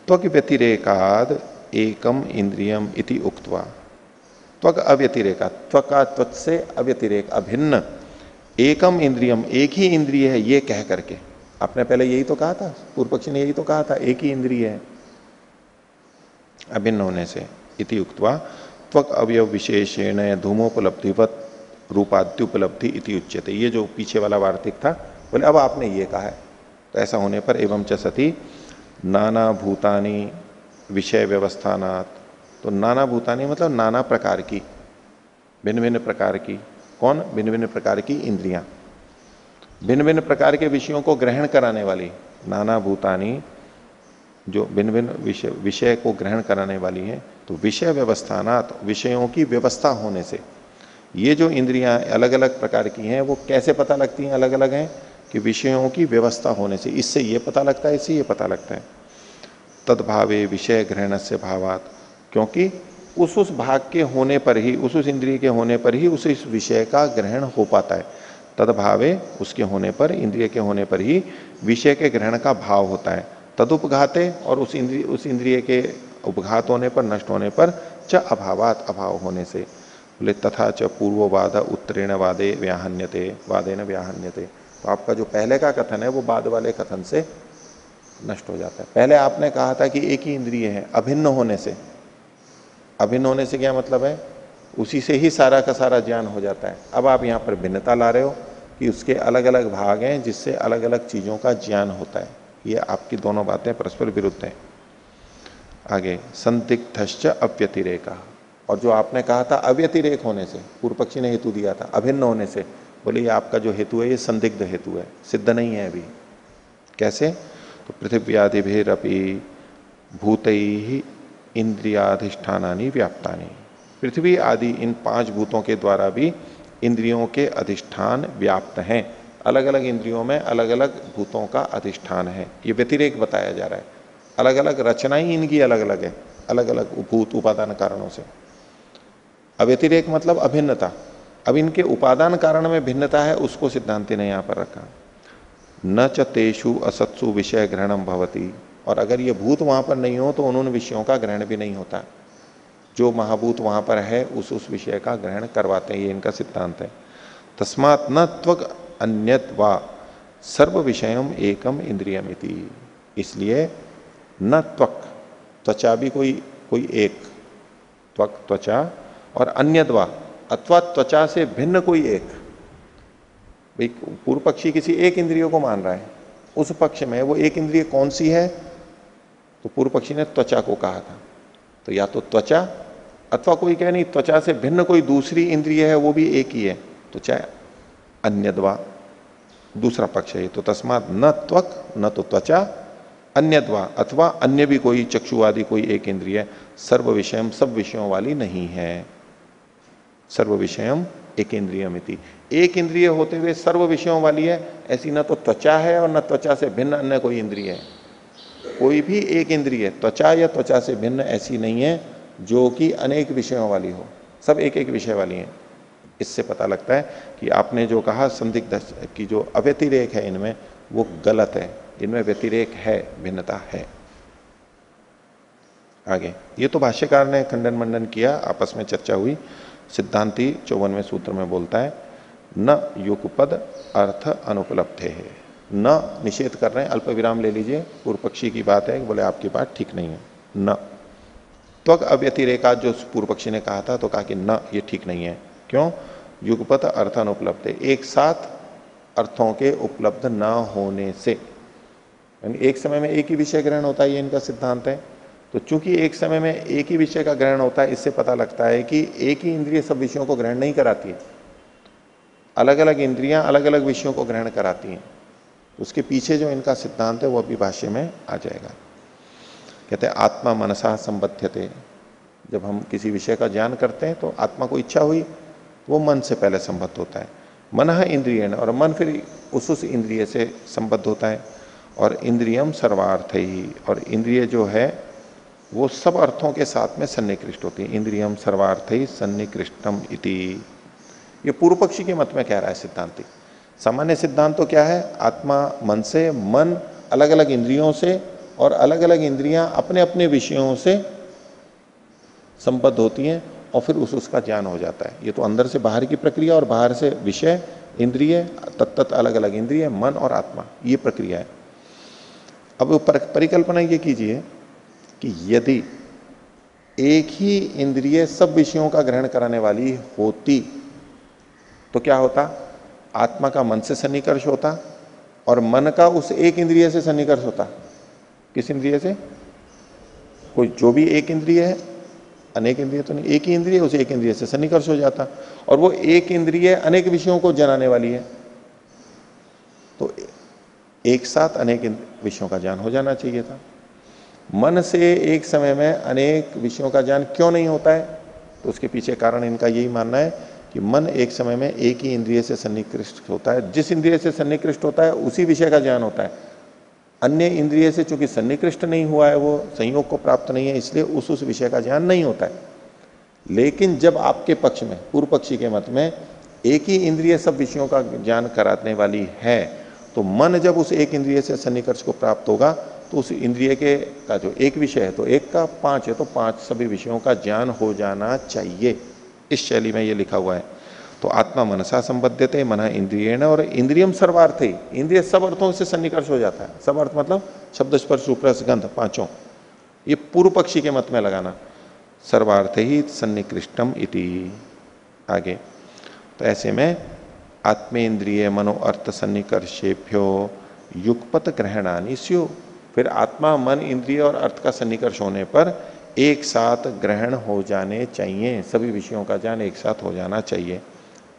त्वक व्यतिरेकाद एकम इंद्रियम इति उक्त्वा, त्वक अव्यतिरेका, त्वका त्वच से अव्यतिरेक अभिन्न, एकम इंद्रियम एक ही इंद्रिय है ये कह करके, आपने पहले यही तो कहा था, पूर्व पक्षी ने यही तो कहा था एक ही इंद्रिय है अभिन्न होने से। इति उक्त्वा त्वक अवयव विशेषेण धूमोपलब्धिवत रूपाद्युपलब्धि इति उच्यते, ये जो पीछे वाला वार्तिक था, बोले अब आपने ये कहा है, तो ऐसा होने पर एवं च सती नाना भूतानि विषय व्यवस्थानात्, तो नाना भूतानि मतलब नाना प्रकार की, भिन्न भिन्न प्रकार की, कौन? भिन्न भिन्न प्रकार की इंद्रियां, भिन्न भिन्न प्रकार के विषयों को ग्रहण कराने वाली, नाना भूतानि जो भिन्न भिन्न विषय को ग्रहण कराने वाली है। तो विषय व्यवस्थानात्, विषयों की व्यवस्था होने से, ये जो इंद्रियां अलग अलग प्रकार की हैं वो कैसे पता लगती हैं अलग अलग हैं? कि विषयों की व्यवस्था होने से, इससे ये पता लगता है, इससे ये पता लगता है। तद्भावे विषय ग्रहण से भावात, क्योंकि उस भाग के होने पर ही, उस इंद्रिय के होने पर ही उस विषय का ग्रहण हो पाता है। तद्भावे, उसके होने पर, इंद्रिय के होने पर ही विषय के ग्रहण का भाव होता है। तदुपघाते, और उस इंद्रिय के उपघात होने पर, नष्ट होने पर, च अभावात, अभाव होने से। बोले तथा च पूर्ववाद उत्तरेण वादे व्याहन्यते, वादेन व्याहन्यते, तो आपका जो पहले का कथन है वो बाद वाले कथन से नष्ट हो जाता है। पहले आपने कहा था कि एक ही इंद्रिय है, अभिन्न होने से, अभिन्न होने से क्या मतलब है? उसी से ही सारा का सारा ज्ञान हो जाता है। अब आप यहां पर भिन्नता ला रहे हो कि उसके अलग अलग भाग हैं जिससे अलग अलग चीजों का ज्ञान होता है, ये आपकी दोनों बातें परस्पर विरुद्ध हैं। आगे, संदिग्धश्च अव्यतिरेका, और जो आपने कहा था अव्यतिरेक होने से, पूर्व पक्षी ने हेतु दिया था अभिन्न होने से, बोले ये आपका जो हेतु है ये संदिग्ध हेतु है, सिद्ध नहीं है अभी। कैसे? तो पृथिव्यादिभिरपि भूतैः इंद्रियाधिष्ठानानि व्याप्तानि, पृथ्वी आदि इन 5 भूतों के द्वारा भी इंद्रियों के अधिष्ठान व्याप्त हैं, अलग अलग इंद्रियों में अलग अलग भूतों का अधिष्ठान है। ये व्यतिरेक बताया जा रहा है, अलग अलग रचना ही इनकी अलग अलग है, अलग अलग भूत उपादान कारणों से। अव्यतिरेक मतलब अभिन्नता, अब इनके उपादान कारण में भिन्नता है, उसको सिद्धांति ने यहां पर रखा। न च तेषु असत्सु विषय ग्रहणम भवति, और अगर ये भूत वहां पर नहीं हो तो उन विषयों का ग्रहण भी नहीं होता, जो महाभूत वहां पर है उस विषय का ग्रहण करवाते हैं, ये इनका सिद्धांत है। तस्मात् न त्वक अन्यत् वा सर्व विषयम एकम इंद्रियमिति, इसलिए न त्वक, त्वचा भी कोई एक, त्वक त्वचा, और अन्यद्वा अथवा त्वचा से भिन्न कोई एक। भाई पूर्व पक्षी किसी एक इंद्रिय को मान रहा है, उस पक्ष में वो एक इंद्रिय कौन सी है? तो पूर्व पक्षी ने त्वचा को कहा था, तो या तो त्वचा, अथवा कोई कहे नहीं त्वचा से भिन्न कोई दूसरी इंद्रिय है वो भी एक ही है, तो चाहे अन्यद्वा, दूसरा पक्ष है। तो तस्मात् न त्वक, न तो त्वचा, अन्यद्वा अथवा अन्य भी कोई चक्षु आदि कोई एक इंद्रिय, सर्व विषयम सब विषयों वाली नहीं है। सर्व विषयम एक इंद्रियमिति, एक इंद्रिय होते हुए सर्व विषयों वाली है, ऐसी न तो त्वचा है और न त्वचा से भिन्न अन्य कोई इंद्रिय है। कोई भी एक इंद्रिय त्वचा या त्वचा से भिन्न ऐसी नहीं है जो कि अनेक विषयों वाली हो, सब एक एक विषय वाली है। इससे पता लगता है कि आपने जो कहा संदिग्ध की जो अव्यतिरेक है इनमें, वो गलत है। इनमें व्यतिरेक है, भिन्नता है। आगे ये तो भाष्यकार ने खंडन मंडन किया, आपस में चर्चा हुई। सिद्धांती 54वें सूत्र में बोलता है न युगपद अर्थ अनुपलब्धे है। न निषेध कर रहे हैं, अल्प विराम ले लीजिए, पूर्व पक्षी की बात है, बोले आपकी बात ठीक नहीं है। न त्वक अव्यतिरेका जो पूर्व पक्षी ने कहा था, तो कहा कि न ये ठीक नहीं है। क्यों? युगपद अर्थ अनुपलब्ध, एक साथ अर्थों के उपलब्ध न होने से, यानी एक समय में एक ही विषय ग्रहण होता है, ये इनका सिद्धांत है। तो चूंकि एक समय में एक ही विषय का ग्रहण होता है, इससे पता लगता है कि एक ही इंद्रिय सब विषयों को ग्रहण नहीं कराती है, अलग अलग इंद्रियां अलग अलग विषयों को ग्रहण कराती हैं। उसके पीछे जो इनका सिद्धांत है वो अभी भाष्य में आ जाएगा। कहते हैं आत्मा मनसा संबध्यते, जब हम किसी विषय का ज्ञान करते हैं तो आत्मा को इच्छा हुई, वो मन से पहले संबद्ध होता है। मन इंद्रिय, और मन फिर उस इंद्रिय से संबद्ध होता है। और इंद्रियम सर्वार्थ ही, और इंद्रिय जो है वो सब अर्थों के साथ में सन्निकृष्ट होती है। इंद्रियम सर्वार्थ ही सन्निकृष्टम इति, ये पूर्व पक्षी के मत में कह रहा है सिद्धांति। सामान्य सिद्धांत तो क्या है, आत्मा मन से, मन अलग अलग इंद्रियों से, और अलग अलग इंद्रियां अपने अपने विषयों से संबद्ध होती हैं, और फिर उसका ज्ञान हो जाता है। ये तो अंदर से बाहर की प्रक्रिया, और बाहर से विषय, इंद्रिय, तत्त अलग अलग इंद्रिय, मन और आत्मा, ये प्रक्रिया है। अब परिकल्पना ये कीजिए कि यदि एक ही इंद्रिय सब विषयों का ग्रहण कराने वाली होती तो क्या होता? आत्मा का मन से सन्निकर्ष होता, और मन का उस एक इंद्रिय से सन्निकर्ष होता। किस इंद्रिय से? कोई जो भी एक इंद्रिय है, अनेक इंद्रिय तो नहीं, एक ही इंद्रिय, उस एक इंद्रिय से सन्निकर्ष हो जाता। और वो एक इंद्रिय अनेक विषयों को जनाने वाली है, तो एक साथ अनेक विषयों का ज्ञान हो जाना चाहिए था। मन से एक समय में अनेक विषयों का ज्ञान क्यों नहीं होता है? तो उसके पीछे कारण इनका यही मानना है कि मन एक समय में एक ही इंद्रिय से सन्निकृष्ट होता है। जिस इंद्रिय से सन्निकृष्ट होता है उसी विषय का ज्ञान होता है। अन्य इंद्रिय से चूंकि सन्निकृष्ट नहीं हुआ है, वो संयोग को प्राप्त नहीं है, इसलिए उस विषय का ज्ञान नहीं होता है। लेकिन जब आपके पक्ष में, पूर्व पक्षी के मत में, एक ही इंद्रिय सब विषयों का ज्ञान कराने वाली है, तो मन जब उस एक इंद्रिय से सन्निकर्ष को प्राप्त होगा तो उस इंद्रिय के का जो एक विषय है, तो एक का पांच है, तो पांच सभी विषयों का ज्ञान हो जाना चाहिए। इस शैली में ये लिखा हुआ है। तो आत्मा मनसा संबद्धते, मन इंद्रियेण, और इंद्रियम सर्वार्थ ही, इंद्रिय सब अर्थों से सन्निकर्ष हो जाता है। सब अर्थ मतलब शब्द स्पर्श रूप रस गंध, पांचों, ये पूर्व पक्षी के मत में लगाना। सर्वार्थ ही सन्निकृष्टम इति। आगे तो ऐसे में आत्मेन्द्रिय मनो अर्थ सन्निकर्षेभ्यो युगपत ग्रहणानि स्यु, फिर आत्मा मन इंद्रिय और अर्थ का सन्निकर्ष होने पर एक साथ ग्रहण हो जाने चाहिए, सभी विषयों का ज्ञान एक साथ हो जाना चाहिए।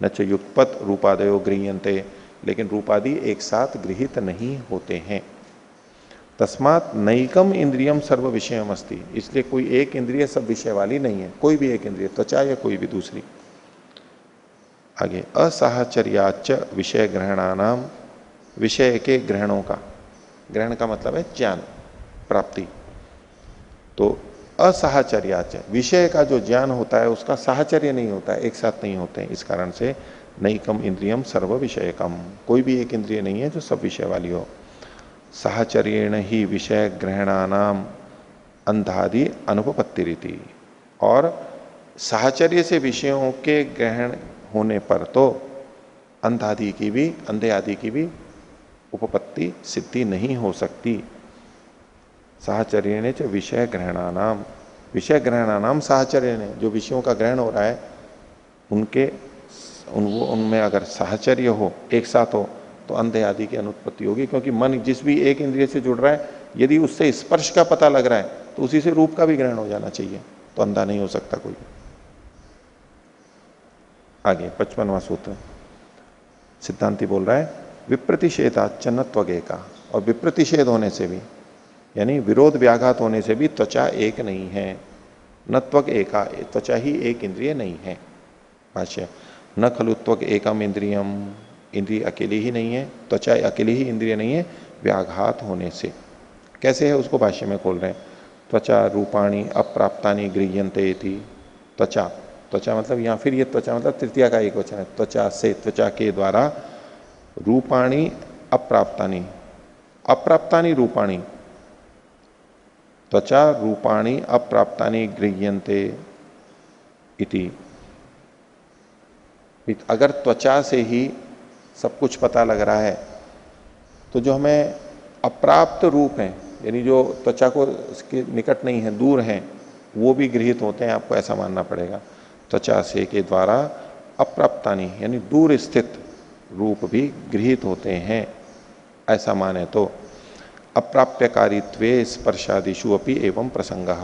न च युगपत रूपादयो गृह्यन्ते, लेकिन रूपादि एक साथ गृहित नहीं होते हैं। तस्मात् नैकम इंद्रियम सर्व विषयम अस्ति, इसलिए कोई एक इंद्रिय सब विषय वाली नहीं है, कोई भी एक इंद्रिय, त्वचा या कोई भी दूसरी। आगे असाहचर्याच विषय ग्रहणानाम, विषय के ग्रहणों का, ग्रहण का मतलब है ज्ञान प्राप्ति, तो असाहचर्याच, विषय का जो ज्ञान होता है उसका साहचर्य नहीं होता है, एक साथ नहीं होते हैं। इस कारण से नैकम इंद्रियम सर्व विषयकम, कोई भी एक इंद्रिय नहीं है जो सब विषय वाली हो। साहचर्येण ही विषय ग्रहणानाम अंधादि अनुपपत्ति रीति, और साहचर्य से विषयों के ग्रहण होने पर तो अंधादि की भी, अंधे आदि की भी उपपत्ति सिद्धि नहीं हो सकती। साहचर्य च विषय ग्रहणानाम, विषय ग्रहणानाम साहचर्य ने, जो विषयों का ग्रहण हो रहा है उनके उनमें अगर साहचर्य हो, एक साथ हो, तो अंधे आदि की अनुत्पत्ति होगी। क्योंकि मन जिस भी एक इंद्रिय से जुड़ रहा है, यदि उससे स्पर्श का पता लग रहा है तो उसी से रूप का भी ग्रहण हो जाना चाहिए, तो अंधा नहीं हो सकता कोई। आगे 55वां सूत्र सिद्धांति बोल रहा है विप्रतिषेधाच न त्वगेका, और विप्रतिषेध होने से भी, यानी विरोध व्याघात होने से भी त्वचा एक नहीं है। न त्वक एका, त्वचा ही एक इंद्रिय नहीं है। भाष्य न खलु त्वक एकम इंद्रियम, इंद्रिय अकेली ही नहीं है, त्वचा अकेली ही इंद्रिय नहीं है व्याघात होने से। कैसे है उसको भाष्य में खोल रहे हैं। त्वचा रूपाणी अप्राप्तानि गृह्यन्ते इति, त्वचा त्वचा मतलब यहां फिर ये त्वचा मतलब तृतीया का एक वचन है, त्वचा से, त्वचा के द्वारा रूपाणी अप्राप्तानी, अप्राप्तानी रूपाणी, त्वचा रूपाणी अप्राप्तानी गृह्यन्ते इति। अगर त्वचा से ही सब कुछ पता लग रहा है तो जो हमें अप्राप्त रूप है, यानी जो त्वचा को इसके निकट नहीं है, दूर हैं, वो भी गृहीत होते हैं, आपको ऐसा मानना पड़ेगा। त्वचा से के द्वारा अप्राप्तानी यानी दूर स्थित रूप भी गृहीत होते हैं, ऐसा माने तो अप्राप्यकारित्वे स्पर्शादिषु अपि एवं प्रसंगः।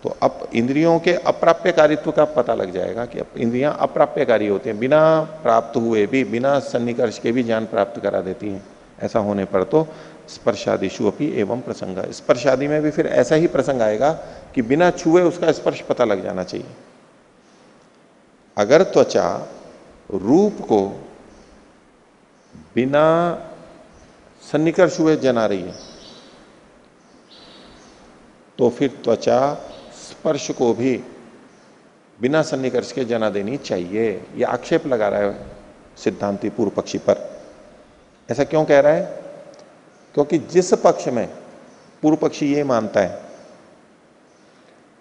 तो अब इंद्रियों के अप्राप्यकारित्व का पता लग जाएगा कि इंद्रियां अप्राप्यकारी होती हैं, बिना प्राप्त हुए भी, बिना सन्निकर्ष के भी ज्ञान प्राप्त करा देती हैं। ऐसा होने पर तो स्पर्शादिषु अपि एवं प्रसंग, स्पर्शादि में भी फिर ऐसा ही प्रसंग आएगा कि बिना छुए उसका स्पर्श पता लग जाना चाहिए। अगर त्वचा रूप को बिना सन्निकर्ष हुए जना रही है तो फिर त्वचा स्पर्श को भी बिना सन्निकर्ष के जना देनी चाहिए। यह आक्षेप लगा रहा है सिद्धांती पूर्व पक्षी पर। ऐसा क्यों कह रहा है? क्योंकि जिस पक्ष में पूर्व पक्षी ये मानता है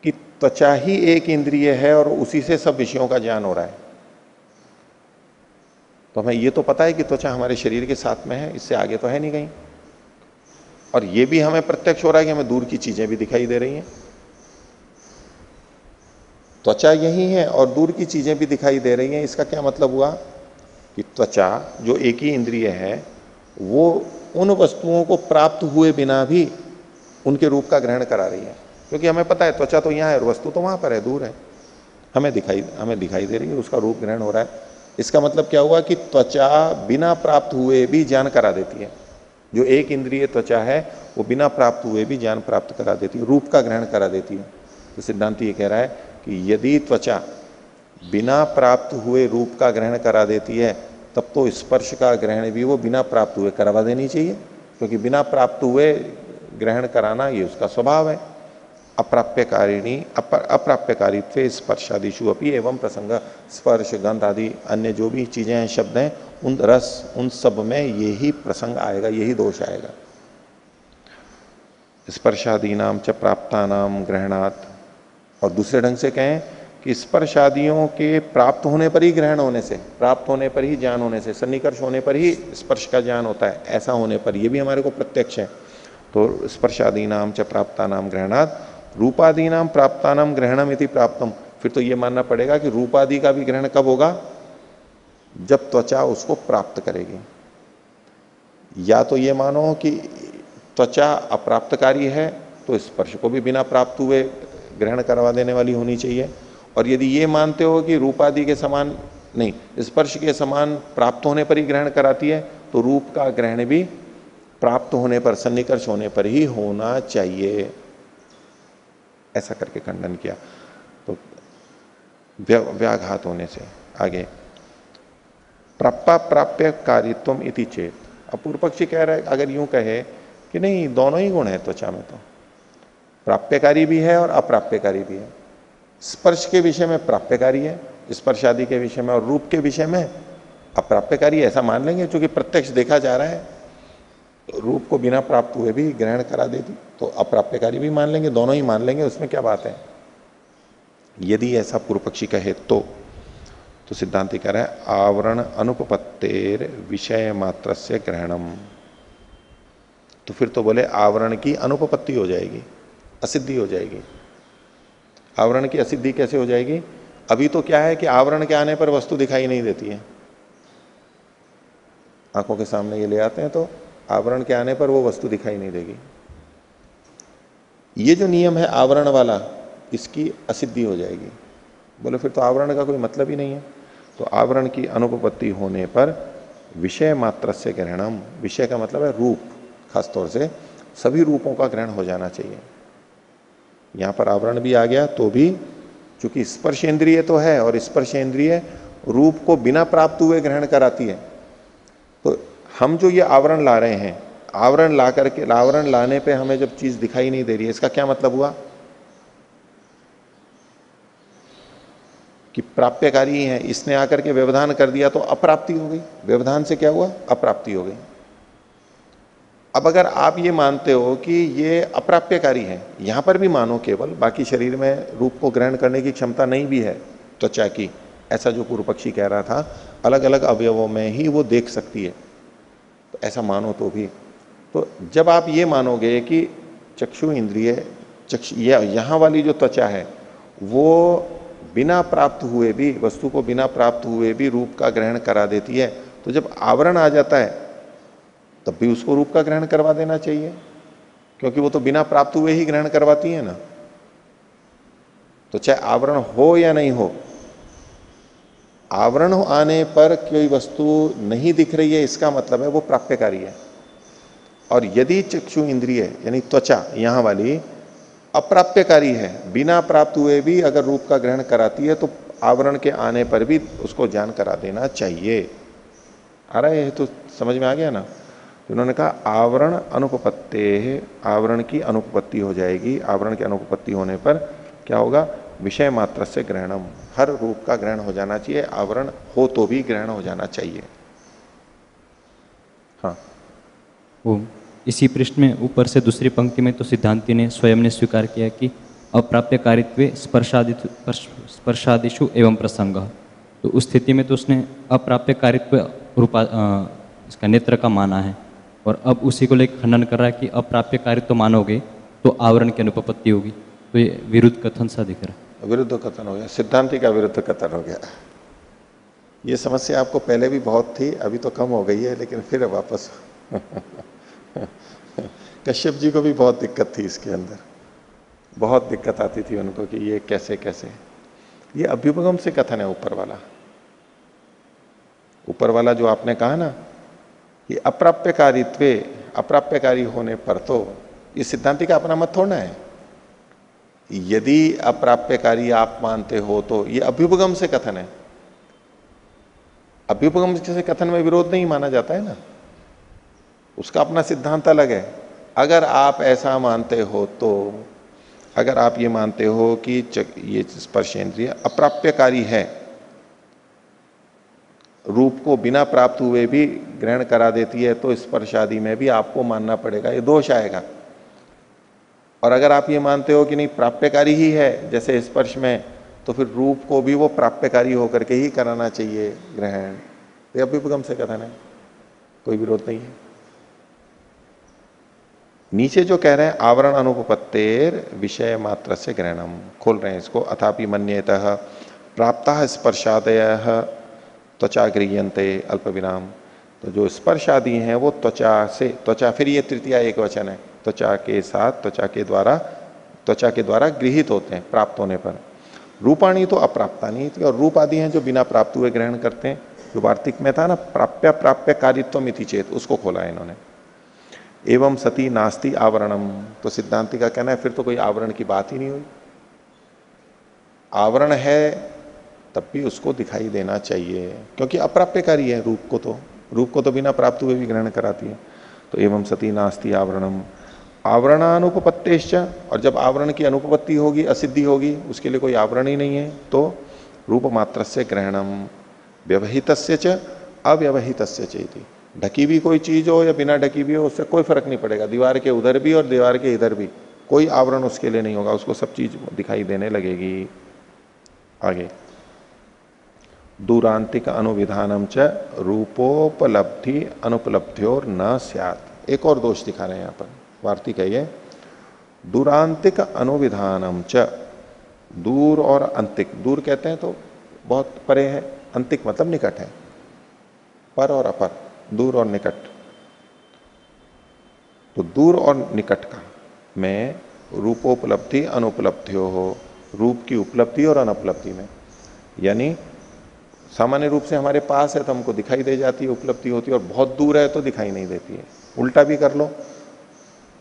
कि त्वचा ही एक इंद्रिय है और उसी से सब विषयों का ज्ञान हो रहा है, तो हमें ये तो पता है कि त्वचा हमारे शरीर के साथ में है, इससे आगे तो है नहीं कहीं, और ये भी हमें प्रत्यक्ष हो रहा है कि हमें दूर की चीजें भी दिखाई दे रही हैं। त्वचा यही है और दूर की चीजें भी दिखाई दे रही हैं। इसका क्या मतलब हुआ कि त्वचा जो एक ही इंद्रिय है वो उन वस्तुओं को प्राप्त हुए बिना भी उनके रूप का ग्रहण करा रही है, क्योंकि हमें पता है त्वचा तो यहां है और वस्तु तो वहां पर है, दूर है, हमें दिखाई दे रही है, उसका रूप ग्रहण हो रहा है। इसका मतलब क्या हुआ कि त्वचा बिना प्राप्त हुए भी ज्ञान करा देती है। जो एक इंद्रिय त्वचा है वो बिना प्राप्त हुए भी ज्ञान प्राप्त करा देती है, रूप का ग्रहण करा देती है। तो सिद्धांत ये कह रहा है कि यदि त्वचा बिना प्राप्त हुए रूप का ग्रहण करा देती है तब तो स्पर्श का ग्रहण भी वो बिना प्राप्त हुए करवा देनी चाहिए, क्योंकि बिना प्राप्त हुए ग्रहण कराना ये उसका स्वभाव है। अप्राप्यकारिणी अप्राप्यकारित्वे स्पर्शादिषु अपि एवं प्रसंग, स्पर्श गंध आदि अन्य जो भी चीजें हैं, शब्द हैं, उन रस, उन सब में यही प्रसंग आएगा, यही दोष आएगा। स्पर्शादीनाम च प्राप्तानाम ग्रहणात्, और दूसरे ढंग से कहें कि स्पर्शादियों के प्राप्त होने पर ही ग्रहण होने से, प्राप्त होने पर ही ज्ञान होने से, सन्निकर्ष होने पर ही स्पर्श का ज्ञान होता है, ऐसा होने पर ये भी हमारे को प्रत्यक्ष है। तो स्पर्शादीनाम च प्राप्तानाम ग्रहणात् रूपादीनाम प्राप्तानाम ग्रहणम इति प्राप्तम, फिर तो ये मानना पड़ेगा कि रूपादि का भी ग्रहण कब होगा? जब त्वचा उसको प्राप्त करेगी। या तो ये मानो कि त्वचा अप्राप्तकारी है तो स्पर्श को भी बिना प्राप्त हुए ग्रहण करवा देने वाली होनी चाहिए, और यदि ये मानते हो कि रूपादि के समान नहीं, स्पर्श के समान प्राप्त होने पर ही ग्रहण कराती है, तो रूप का ग्रहण भी प्राप्त होने पर, सन्निकर्ष होने पर ही होना चाहिए, ऐसा करके खंडन किया। तो व्याघात होने से आगे प्राप्य कारित्वम इति चेत। अपूर्व पक्षी कह रहा है अगर यूं कहे कि नहीं, दोनों ही गुण है त्वचा में, तो प्राप्यकारी भी है और अप्राप्यकारी भी है। स्पर्श के विषय में प्राप्यकारी है, स्पर्श आदि के विषय में, और रूप के विषय में अप्राप्यकारी, ऐसा मान लेंगे, क्योंकि प्रत्यक्ष देखा जा रहा है, रूप को बिना प्राप्त हुए भी ग्रहण करा देती, तो अप्राप्यकारी भी मान लेंगे, दोनों ही मान लेंगे, उसमें क्या बात है। यदि ऐसा पूर्व पक्षी कहे तो सिद्धांत कह रहा है आवरण अनुपपत्तेर विषय मात्रस्य ग्रहणम, तो फिर तो बोले आवरण की अनुपपत्ति हो जाएगी, असिद्धि हो जाएगी। आवरण की असिद्धि कैसे हो जाएगी? अभी तो क्या है कि आवरण के आने पर वस्तु दिखाई नहीं देती है, आंखों के सामने ये ले आते हैं तो आवरण के आने पर वो वस्तु दिखाई नहीं देगी। ये जो नियम है आवरण वाला, इसकी असिद्धि हो जाएगी। बोले फिर तो आवरण का कोई मतलब ही नहीं है। तो आवरण की अनुपपत्ति होने पर विषय मात्र से ग्रहणम, विषय का मतलब है रूप, खासतौर से सभी रूपों का ग्रहण हो जाना चाहिए। यहां पर आवरण भी आ गया तो भी, चूंकि स्पर्श इंद्रिय तो है और स्पर्श इंद्रिय रूप को बिना प्राप्त हुए ग्रहण कराती है, तो हम जो ये आवरण ला रहे हैं, आवरण ला करके, आवरण लाने पे हमें जब चीज दिखाई नहीं दे रही है, इसका क्या मतलब हुआ? कि प्राप्यकारी है, इसने आकर के व्यवधान कर दिया तो अप्राप्ति हो गई, व्यवधान से क्या हुआ, अप्राप्ति हो गई। अब अगर आप ये मानते हो कि ये अप्राप्यकारी है, यहां पर भी मानो केवल, बाकी शरीर में रूप को ग्रहण करने की क्षमता नहीं भी है त्वचा की, ऐसा जो पूर्व पक्षी कह रहा था, अलग अलग अवयवों में ही वो देख सकती है, तो ऐसा मानो तो भी, तो जब आप ये मानोगे कि चक्षु इंद्रिय यहां वाली जो त्वचा है वो बिना प्राप्त हुए भी, वस्तु को बिना प्राप्त हुए भी रूप का ग्रहण करा देती है, तो जब आवरण आ जाता है तब भी उसको रूप का ग्रहण करवा देना चाहिए, क्योंकि वो तो बिना प्राप्त हुए ही ग्रहण करवाती है ना। तो चाहे आवरण हो या नहीं हो, आवरण आने पर कोई वस्तु नहीं दिख रही है, इसका मतलब है वो प्राप्यकारी है। और यदि चक्षु इंद्रिय यानी त्वचा यहां वाली अप्राप्यकारी है, बिना प्राप्त हुए भी अगर रूप का ग्रहण कराती है, तो आवरण के आने पर भी उसको ज्ञान करा देना चाहिए। आ रहा है, तो समझ में आ गया ना। उन्होंने कहा आवरण अनुपपत्ते, आवरण की अनुपपत्ति हो जाएगी, आवरण की अनुपपत्ति होने पर क्या होगा, विषय मात्र से ग्रहणम, हर रूप का ग्रहण हो जाना चाहिए, आवरण हो तो भी ग्रहण हो जाना चाहिए। हाँ, वो इसी पृष्ठ में ऊपर से दूसरी पंक्ति में तो सिद्धांति ने स्वयं ने स्वीकार किया कि अप्राप्यकारित्वे स्पर्शादिषु एवं प्रसंग, तो उस स्थिति में तो उसने अप्राप्यकारित्व रूपा इसका नेत्र का माना है, और अब उसी को लेकर खंडन कर रहा है कि अप्राप्यकारित्व तो मानोगे तो आवरण की अनुपपत्ति होगी, तो ये विरुद्ध कथन सा दिख रहा है। विरुद्ध कथन हो गया, सिद्धांति का विरुद्ध कथन हो गया। ये समस्या आपको पहले भी बहुत थी, अभी तो कम हो गई है, लेकिन फिर वापस कश्यप जी को भी बहुत दिक्कत थी इसके अंदर, बहुत दिक्कत आती थी उनको कि ये कैसे कैसे। ये अभ्युपगम से कथन है ऊपर वाला, ऊपर वाला जो आपने कहा ना कि अप्राप्यकारित्वे, अप्राप्यकारी होने पर, तो ये सिद्धांति का अपना मत थोड़ा है। यदि अप्राप्यकारी आप मानते हो तो ये अभ्युपगम से कथन है, अभ्युपगम से कथन में विरोध नहीं माना जाता है ना, उसका अपना सिद्धांत अलग है। अगर आप ऐसा मानते हो तो, अगर आप ये मानते हो कि ये स्पर्शेंद्रिय अप्राप्यकारी है, रूप को बिना प्राप्त हुए भी ग्रहण करा देती है, तो स्पर्शादि में भी आपको मानना पड़ेगा, ये दोष आएगा। और अगर आप ये मानते हो कि नहीं प्राप्यकारी ही है जैसे स्पर्श में, तो फिर रूप को भी वो प्राप्यकारी होकर के ही कराना चाहिए ग्रहण, ये अभ्युपगम से कथन है, कोई विरोध नहीं है। नीचे जो कह रहे हैं आवरण अनुपपत्तेर विषय मात्र से ग्रहणम, खोल रहे हैं इसको, अथापि मन्येतः प्राप्ता स्पर्शादयः त्वचा गृह्यन्ते अल्प विराम, तो जो स्पर्शादि हैं वो त्वचा से, त्वचा फिर ये तृतीया एक वचन है, त्वचा के साथ, त्वचा के द्वारा गृहित होते हैं प्राप्त होने पर। रूपाणी तो अप्राप्तानी, और रूप आदि हैं जो बिना प्राप्त हुए ग्रहण करते हैं, जो वार्तिक में था ना प्राप्य कारित्वम इति चेत, उसको खोला है इन्होंने। एवं सती नास्ति आवरणम, तो सिद्धांति का कहना है फिर तो कोई आवरण की बात ही नहीं हुई, आवरण है तब भी उसको दिखाई देना चाहिए, क्योंकि अप्राप्यकारी है, रूप को तो बिना प्राप्त हुए भी ग्रहण कराती है। तो एवं सती नास्ति आवरणम आवरणानुपपत्तेश्च, और जब आवरण की अनुपपत्ति होगी, असिद्धि होगी, उसके लिए कोई आवरण ही नहीं है, तो रूप मात्र से ग्रहणम व्यवहितस्य च अव्यवहितस्य चेति, ढकी भी कोई चीज हो या बिना ढकी भी हो, उससे कोई फर्क नहीं पड़ेगा, दीवार के उधर भी और दीवार के इधर भी कोई आवरण उसके लिए नहीं होगा, उसको सब चीज दिखाई देने लगेगी। आगे दूरांतिक अनुविधानम च रूपोपलब्धि अनुपलब्ध्योर न स्यात्, एक और दोष दिखा रहे हैं यहाँ पर वार्तिक है ये, दूरांतिक अनुविधानम च, दूर और अंतिक, दूर कहते हैं तो बहुत परे है, अंतिक मतलब निकट है, पर और अपर, दूर और निकट, तो दूर और निकट का में रूपोपलब्धि अनुपलब्धियों हो, रूप की उपलब्धि और अनुपलब्धि में, यानी सामान्य रूप से हमारे पास है तो हमको दिखाई दे जाती है, उपलब्धि होती है, और बहुत दूर है तो दिखाई नहीं देती है। उल्टा भी कर लो,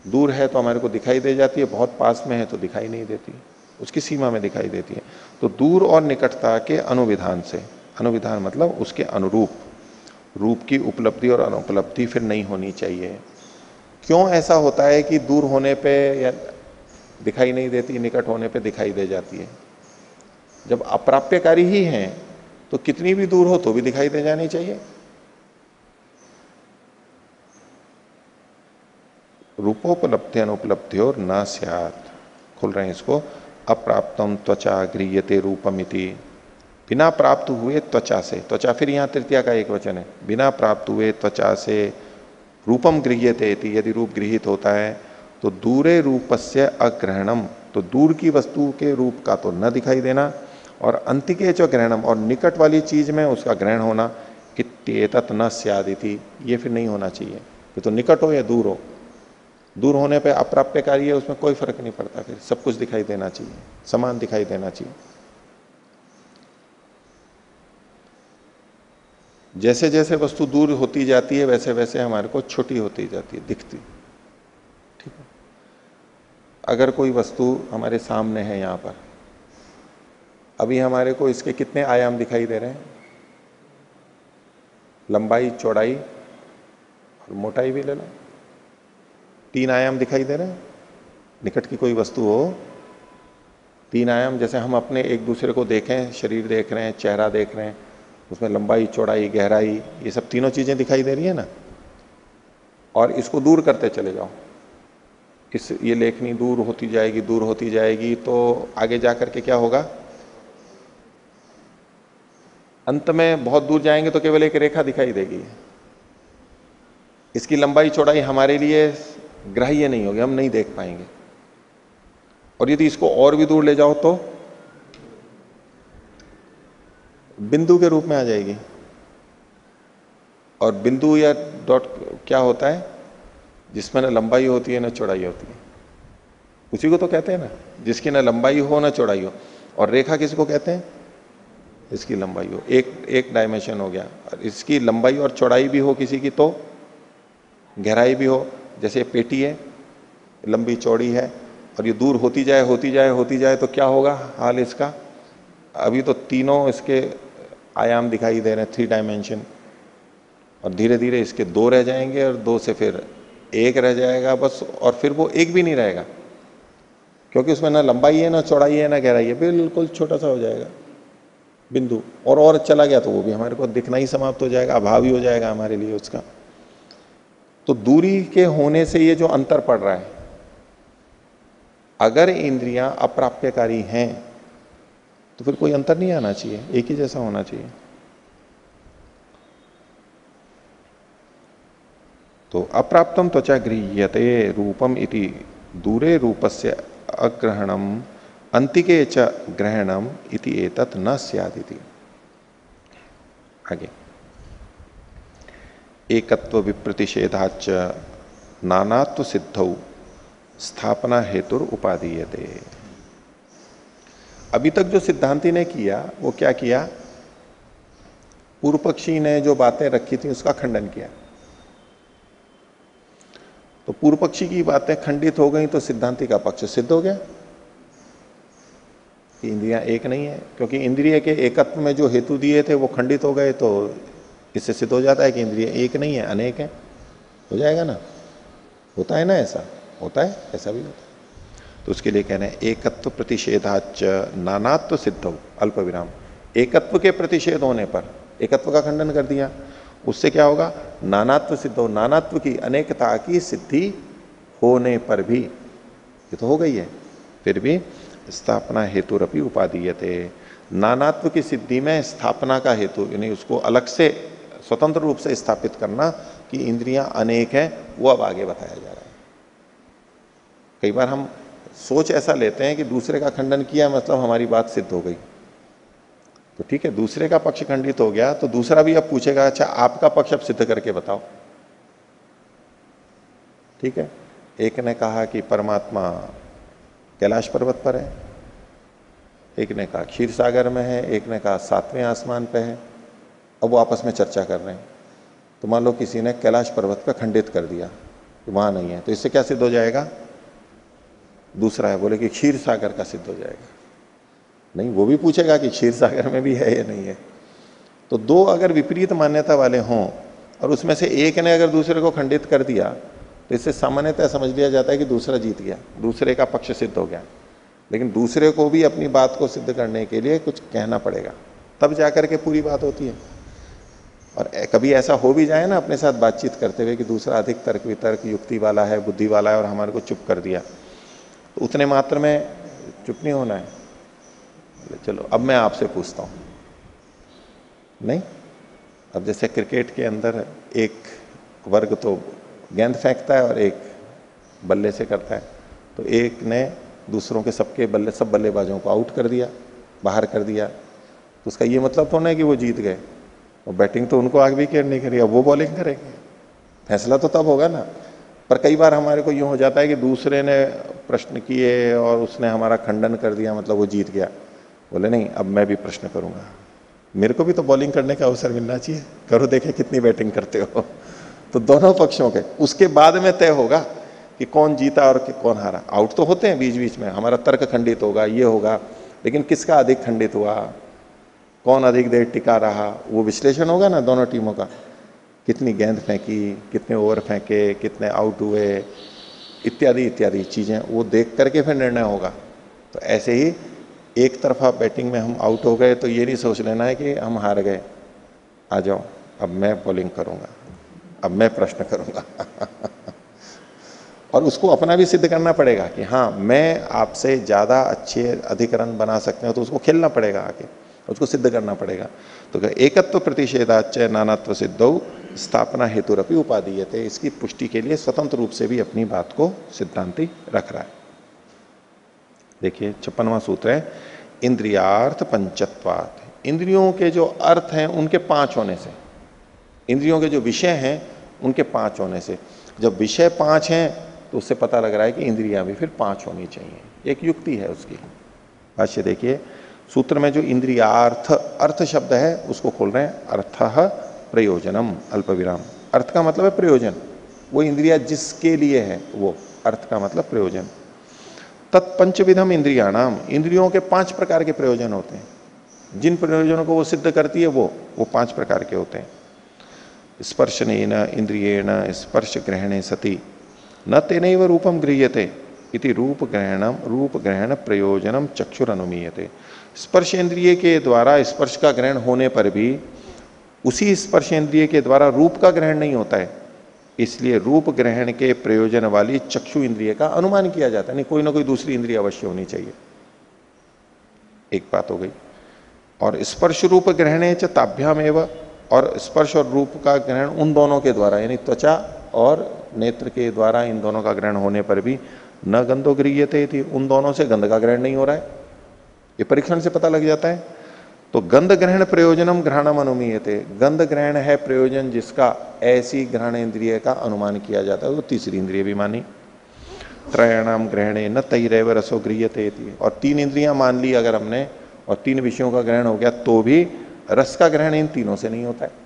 दूर है तो हमारे को दिखाई दे जाती है, बहुत पास में है तो दिखाई नहीं देती, उसकी सीमा में दिखाई देती है। तो दूर और निकटता के अनुविधान से, अनुविधान मतलब उसके अनुरूप रूप की उपलब्धि और अनुपलब्धि फिर नहीं होनी चाहिए। क्यों ऐसा होता है कि दूर होने पे या दिखाई नहीं देती, निकट होने पे दिखाई दे जाती है? जब अप्राप्यकारी ही है तो कितनी भी दूर हो तो भी दिखाई दे जानी चाहिए। रूपोपलब्धि अनुपलब्धि और न स्यात्, खोल रहे हैं इसको, अप्राप्तम त्वचा गृह्यते रूपमिति, बिना प्राप्त हुए त्वचा से, त्वचा फिर यहां तृतीया का एक वचन है, बिना प्राप्त हुए त्वचा से रूपम गृह्यते इति, यदि रूप गृहित होता है तो दूरे रूपस्य अग्रहणम, तो दूर की वस्तु के रूप का तो न दिखाई देना, और अंतिके च ग्रहणम, और निकट वाली चीज में उसका ग्रहण होना, इत्येतत् न स्यादिति, ये फिर नहीं होना चाहिए। ये तो निकट हो या दूर हो, दूर होने पे अप्राप्यकारी है उसमें कोई फर्क नहीं पड़ता, फिर सब कुछ दिखाई देना चाहिए, समान दिखाई देना चाहिए। जैसे जैसे वस्तु दूर होती जाती है वैसे वैसे हमारे को छोटी होती जाती है, दिखती, ठीक है। अगर कोई वस्तु हमारे सामने है यहां पर, अभी हमारे को इसके कितने आयाम दिखाई दे रहे हैं, लंबाई, चौड़ाई और मोटाई भी ले लो, 3 आयाम दिखाई दे रहे हैं। निकट की कोई वस्तु हो, 3 आयाम, जैसे हम अपने एक दूसरे को देखें, शरीर देख रहे हैं, चेहरा देख रहे हैं, उसमें लंबाई, चौड़ाई, गहराई, ये सब तीनों चीजें दिखाई दे रही है ना। और इसको दूर करते चले जाओ, ये लेखनी दूर होती जाएगी, दूर होती जाएगी, तो आगे जाकर के क्या होगा, अंत में बहुत दूर जाएंगे तो केवल एक रेखा दिखाई देगी। इसकी लंबाई चौड़ाई हमारे लिए ग्राह्य नहीं होगी, हम नहीं देख पाएंगे। और यदि इसको और भी दूर ले जाओ तो बिंदु के रूप में आ जाएगी। और बिंदु या डॉट क्या होता है, जिसमें ना लंबाई होती है ना चौड़ाई होती है, उसी को तो कहते हैं ना, जिसकी ना लंबाई हो ना चौड़ाई हो। और रेखा किसको कहते हैं, इसकी लंबाई हो, एक डायमेंशन हो गया, और इसकी लंबाई और चौड़ाई भी हो किसी की तो गहराई भी हो। जैसे पेटी है, लंबी चौड़ी है, और ये दूर होती जाए होती जाए होती जाए तो क्या होगा हाल इसका, अभी तो तीनों इसके आयाम दिखाई दे रहे हैं, 3 डायमेंशन, और धीरे धीरे इसके 2 रह जाएंगे, और 2 से फिर 1 रह जाएगा बस, और फिर वो 1 भी नहीं रहेगा, क्योंकि उसमें ना लंबाई है ना चौड़ाई है ना गहराई है, बिल्कुल छोटा सा हो जाएगा बिंदु। और चला गया तो वो भी हमारे को दिखना ही समाप्त हो जाएगा, अभाव ही हो जाएगा हमारे लिए उसका। तो दूरी के होने से ये जो अंतर पड़ रहा है, अगर इंद्रियां अप्राप्यकारी हैं तो फिर कोई अंतर नहीं आना चाहिए, एक ही जैसा होना चाहिए। तो अप्राप्तम त्वचा गृह्यते रूपम इति दूरे रूपस्य अग्रहणम अंतिके च ग्रहणम इति एतत् न स्यादिति। आगे, एकत्व विप्रतिषेधाच नानात्व सिद्धौ स्थापना हेतुर उपादीयते। अभी तक जो सिद्धांति ने किया वो क्या किया, पूर्व पक्षी ने जो बातें रखी थी उसका खंडन किया। तो पूर्व पक्षी की बातें खंडित हो गई तो सिद्धांति का पक्ष सिद्ध हो गया कि इंद्रियां एक नहीं है, क्योंकि इंद्रिय के एकत्व में जो हेतु दिए थे वो खंडित हो गए, तो इससे सिद्ध हो जाता है कि इंद्रिय एक नहीं है, अनेक है। हो जाएगा ना, होता है ना, ऐसा होता है, ऐसा भी होता है। तो उसके लिए कहना है एकत्व प्रतिषेधाच नानात्व सिद्धौ अल्प विराम, एकत्व के प्रतिषेध होने पर, एकत्व का खंडन कर दिया, उससे क्या होगा, नानात्व सिद्धौ, नानात्व की अनेकता की सिद्धि होने पर भी, ये तो हो गई है, फिर भी स्थापना हेतुरपि उपादीयते, नानात्व की सिद्धि में स्थापना का हेतु, यानी उसको अलग से स्वतंत्र रूप से स्थापित करना कि इंद्रियां अनेक हैं, वो अब आगे बताया जा रहा है। कई बार हम सोच ऐसा लेते हैं कि दूसरे का खंडन किया मतलब हमारी बात सिद्ध हो गई, तो ठीक है, दूसरे का पक्ष खंडित हो गया तो दूसरा भी अब पूछेगा, अच्छा आपका पक्ष अब सिद्ध करके बताओ। ठीक है, एक ने कहा कि परमात्मा कैलाश पर्वत पर है, एक ने कहा क्षीर सागर में है, एक ने कहा 7वें आसमान पे है। अब वो आपस में चर्चा कर रहे हैं, तो मान लो किसी ने कैलाश पर्वत पे खंडित कर दिया कि वहां नहीं है, तो इससे क्या सिद्ध हो जाएगा, दूसरा है बोले कि क्षीर सागर का सिद्ध हो जाएगा। नहीं, वो भी पूछेगा कि क्षीर सागर में भी है या नहीं है। तो 2 अगर विपरीत मान्यता वाले हों और उसमें से एक ने अगर दूसरे को खंडित कर दिया तो इससे सामान्यतः समझ लिया जाता है कि दूसरा जीत गया, दूसरे का पक्ष सिद्ध हो गया। लेकिन दूसरे को भी अपनी बात को सिद्ध करने के लिए कुछ कहना पड़ेगा, तब जाकर के पूरी बात होती है। और कभी ऐसा हो भी जाए ना अपने साथ बातचीत करते हुए कि दूसरा अधिक तर्क वितर्क युक्ति वाला है, बुद्धि वाला है और हमारे को चुप कर दिया, तो उतने मात्र में चुप नहीं होना है। चलो अब मैं आपसे पूछता हूं, नहीं, अब जैसे क्रिकेट के अंदर एक वर्ग तो गेंद फेंकता है और एक बल्ले से करता है, तो एक ने दूसरों के सबके बल्ले, सब बल्लेबाजों को आउट कर दिया, बाहर कर दिया, तो उसका ये मतलब तो नहीं कि वो जीत गए, और बैटिंग तो उनको आगे भी करनी करी, अब वो बॉलिंग करेंगे, फैसला तो तब होगा ना। पर कई बार हमारे को यूं हो जाता है कि दूसरे ने प्रश्न किए और उसने हमारा खंडन कर दिया, मतलब वो जीत गया, बोले नहीं अब मैं भी प्रश्न करूंगा, मेरे को भी तो बॉलिंग करने का अवसर मिलना चाहिए, करो देखे कितनी बैटिंग करते हो। तो दोनों पक्षों के उसके बाद में तय होगा कि कौन जीता और कौन हारा। आउट तो होते हैं बीच बीच में, हमारा तर्क खंडित होगा, ये होगा, लेकिन किसका अधिक खंडित हुआ, कौन अधिक देर टिका रहा, वो विश्लेषण होगा ना दोनों टीमों का, कितनी गेंद फेंकी, कितने ओवर फेंके, कितने आउट हुए, इत्यादि इत्यादि चीजें वो देख करके फिर निर्णय होगा। तो ऐसे ही एक तरफा बैटिंग में हम आउट हो गए तो ये नहीं सोच लेना है कि हम हार गए, आ जाओ अब मैं बॉलिंग करूंगा, अब मैं प्रश्न करूंगा। और उसको अपना भी सिद्ध करना पड़ेगा कि हाँ मैं आपसे ज्यादा अच्छे अधिक रन बना सकते हैं, तो उसको खेलना पड़ेगा आगे, उसको सिद्ध करना पड़ेगा। तो एकत्व प्रतिषेधाच नानात्व सिद्धौ स्थापना हेतु रपि उपादीयते, इसकी पुष्टि के लिए स्वतंत्र रूप से भी अपनी बात को सिद्धांति रख रहा है। देखिए 56वां सूत्र है, इंद्रियार्थ पंचत्वात्, इंद्रियों के जो अर्थ हैं उनके 5 होने से, इंद्रियों के जो विषय हैं उनके 5 होने से। जब विषय 5 हैं तो उससे पता लग रहा है कि इंद्रियां भी फिर 5 होनी चाहिए, एक युक्ति है उसकी। भाष्य देखिए, सूत्र में जो इंद्रियार्थ, अर्थ शब्द है उसको खोल रहे हैं, अर्थः प्रयोजनम अल्प विराम, अर्थ का मतलब है प्रयोजन, वो इंद्रिया जिसके लिए है वो अर्थ का मतलब प्रयोजन। तत्पंचविधम इंद्रियाणाम, इंद्रियों के 5 प्रकार के प्रयोजन होते हैं, जिन प्रयोजनों को वो सिद्ध करती है वो 5 प्रकार के होते हैं। स्पर्शनेन इंद्रियेण स्पर्श ग्रहणे सति न तेनैव रूपम गृह्यते इति रूप ग्रहण प्रयोजनम चक्षुर अनुमीयते। स्पर्श इंद्रिय के द्वारा स्पर्श का ग्रहण होने पर भी उसी स्पर्श इंद्रिय के द्वारा रूप का ग्रहण नहीं होता है, इसलिए रूप ग्रहण के प्रयोजन वाली चक्षु इंद्रिय का अनुमान किया जाता है। नहीं, कोई ना कोई दूसरी इंद्रिय अवश्य होनी चाहिए, एक बात हो गई। और स्पर्श रूप ग्रहणे च ताभ्याम एव, और स्पर्श और रूप का ग्रहण उन दोनों के द्वारा, यानी त्वचा और नेत्र के द्वारा इन दोनों का ग्रहण होने पर भी न गंधो गृह्यते थी, उन दोनों से गंध का ग्रहण नहीं हो रहा है, ये परीक्षण से पता लग जाता है। तो गंध ग्रहण प्रयोजनम ग्रहणम अनुमीयते, गंध ग्रहण है प्रयोजन जिसका ऐसी ग्रहण इंद्रिय का अनुमान किया जाता है, तो तीसरी इंद्रिय भी मानी। त्रयाणाम ग्रहणे न तैरैव रसो गृह्यते थी, और 3 इंद्रियां मान ली अगर हमने और 3 विषयों का ग्रहण हो गया तो भी रस का ग्रहण इन तीनों से नहीं होता है।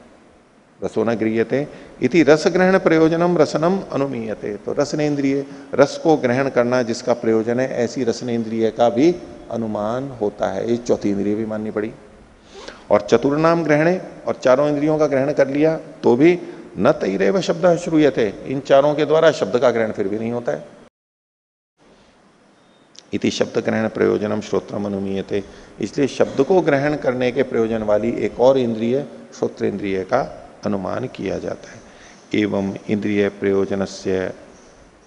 रसो न गृह्यते इति रस ग्रहण प्रयोजनम रसनम अनुमीयते, तो रसन इंद्रिय, रस को ग्रहण करना जिसका प्रयोजन है, ऐसी रसन इंद्रिय का भी अनुमान होता है, ये चौथी इंद्रिय भी माननी पड़ी। और चतुर्नाम ग्रहणे, और 4 इंद्रियों का ग्रहण कर लिया तो भी न तैरेव शब्द श्रूयते, इन 4 के द्वारा शब्द का ग्रहण फिर भी नहीं होता है। इति शब्द ग्रहण प्रयोजनम श्रोत्रम अनुमीयते, इसलिए शब्द को ग्रहण करने के प्रयोजन वाली एक और इंद्रिय श्रोत्र इंद्रिय का अनुमान किया जाता है। एवं इंद्रिय प्रयोजनस्य,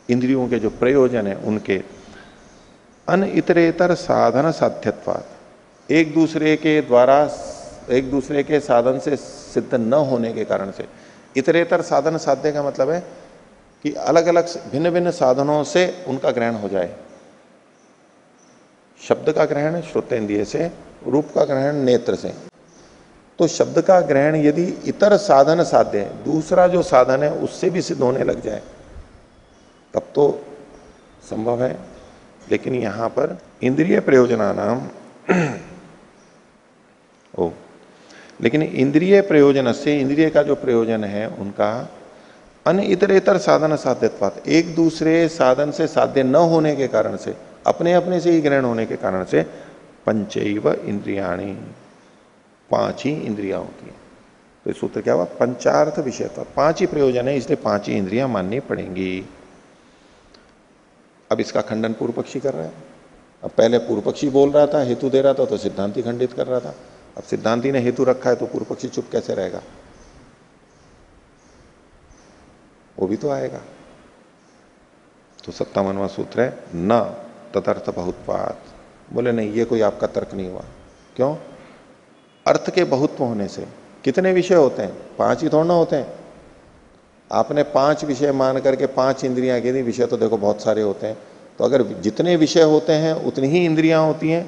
इंद्रियों के जो प्रयोजन है उनके अन इतरेतर साधन साध्यत्वात्, एक दूसरे के द्वारा एक दूसरे के साधन से सिद्ध न होने के कारण से, इतरेतर साधन साध्य का मतलब है कि अलग अलग भिन्न भिन्न साधनों से उनका ग्रहण हो जाए। शब्द का ग्रहण श्रोतेंद्रिय से, रूप का ग्रहण नेत्र से, तो शब्द का ग्रहण यदि इतर साधन साध्य है, दूसरा जो साधन है उससे भी सिद्ध होने लग जाए तब तो संभव है। लेकिन यहां पर इंद्रिय प्रयोजनानाम लेकिन इंद्रिय प्रयोजन से, इंद्रिय का जो प्रयोजन है उनका अन इतरेतर साधन साध्यत्वात्, एक दूसरे साधन से साध्य न होने के कारण से, अपने अपने से ही ग्रहण होने के कारण से पंचैव इंद्रियाणि, 5 ही इंद्रियां होती हैं। तो सूत्र क्या हुआ, पंचार्थ विषयत्व, 5 ही प्रयोजन है इसलिए 5 ही इंद्रियां माननी पड़ेंगी। अब इसका खंडन पूर्व पक्षी कर रहा है, अब पहले पूर्व पक्षी बोल रहा था, हेतु दे रहा था, तो सिद्धांति खंडित कर रहा था। अब सिद्धांति ने हेतु रखा है तो पूर्व पक्षी चुप कैसे रहेगा? वो भी तो आएगा। तो 57वां सूत्र है न तदर्थ बहुत्वात्। बोले नहीं, ये कोई आपका तर्क नहीं हुआ। क्यों? अर्थ के बहुत्व होने से कितने विषय होते हैं? 5 ही थोड़ा ना होते हैं। आपने 5 विषय मान करके 5 इंद्रियां गिनी, विषय तो देखो बहुत सारे होते हैं। तो अगर जितने विषय होते हैं उतनी ही इंद्रियां होती हैं।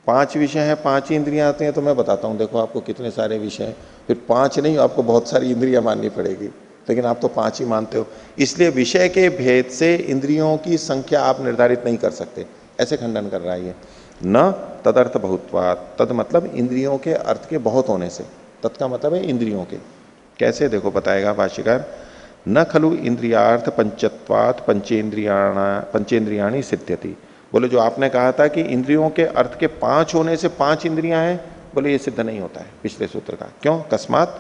5 विषय हैं, 5 ही इंद्रियां आती हैं। तो मैं बताता हूं, देखो आपको कितने सारे विषय हैं। फिर 5 नहीं, आपको बहुत सारी इंद्रियां माननी पड़ेगी, लेकिन आप तो 5 ही मानते हो। इसलिए विषय के भेद से इंद्रियों की संख्या आप निर्धारित नहीं कर सकते, ऐसे खंडन कर रहा है ये। न तदर्थ बहुत्वात्, तद मतलब इंद्रियों के अर्थ के बहुत होने से, तत् का मतलब है इंद्रियों के। कैसे? देखो बताएगा भाष्यकार, न खलु इंद्रियार्थ पंचत्वात् पंचेंद्रियाणि सिद्ध्यति। बोले जो आपने कहा था कि इंद्रियों के अर्थ के 5 होने से 5 इंद्रियां हैं, बोले ये सिद्ध नहीं होता है पिछले सूत्र का। क्यों? कस्मात्,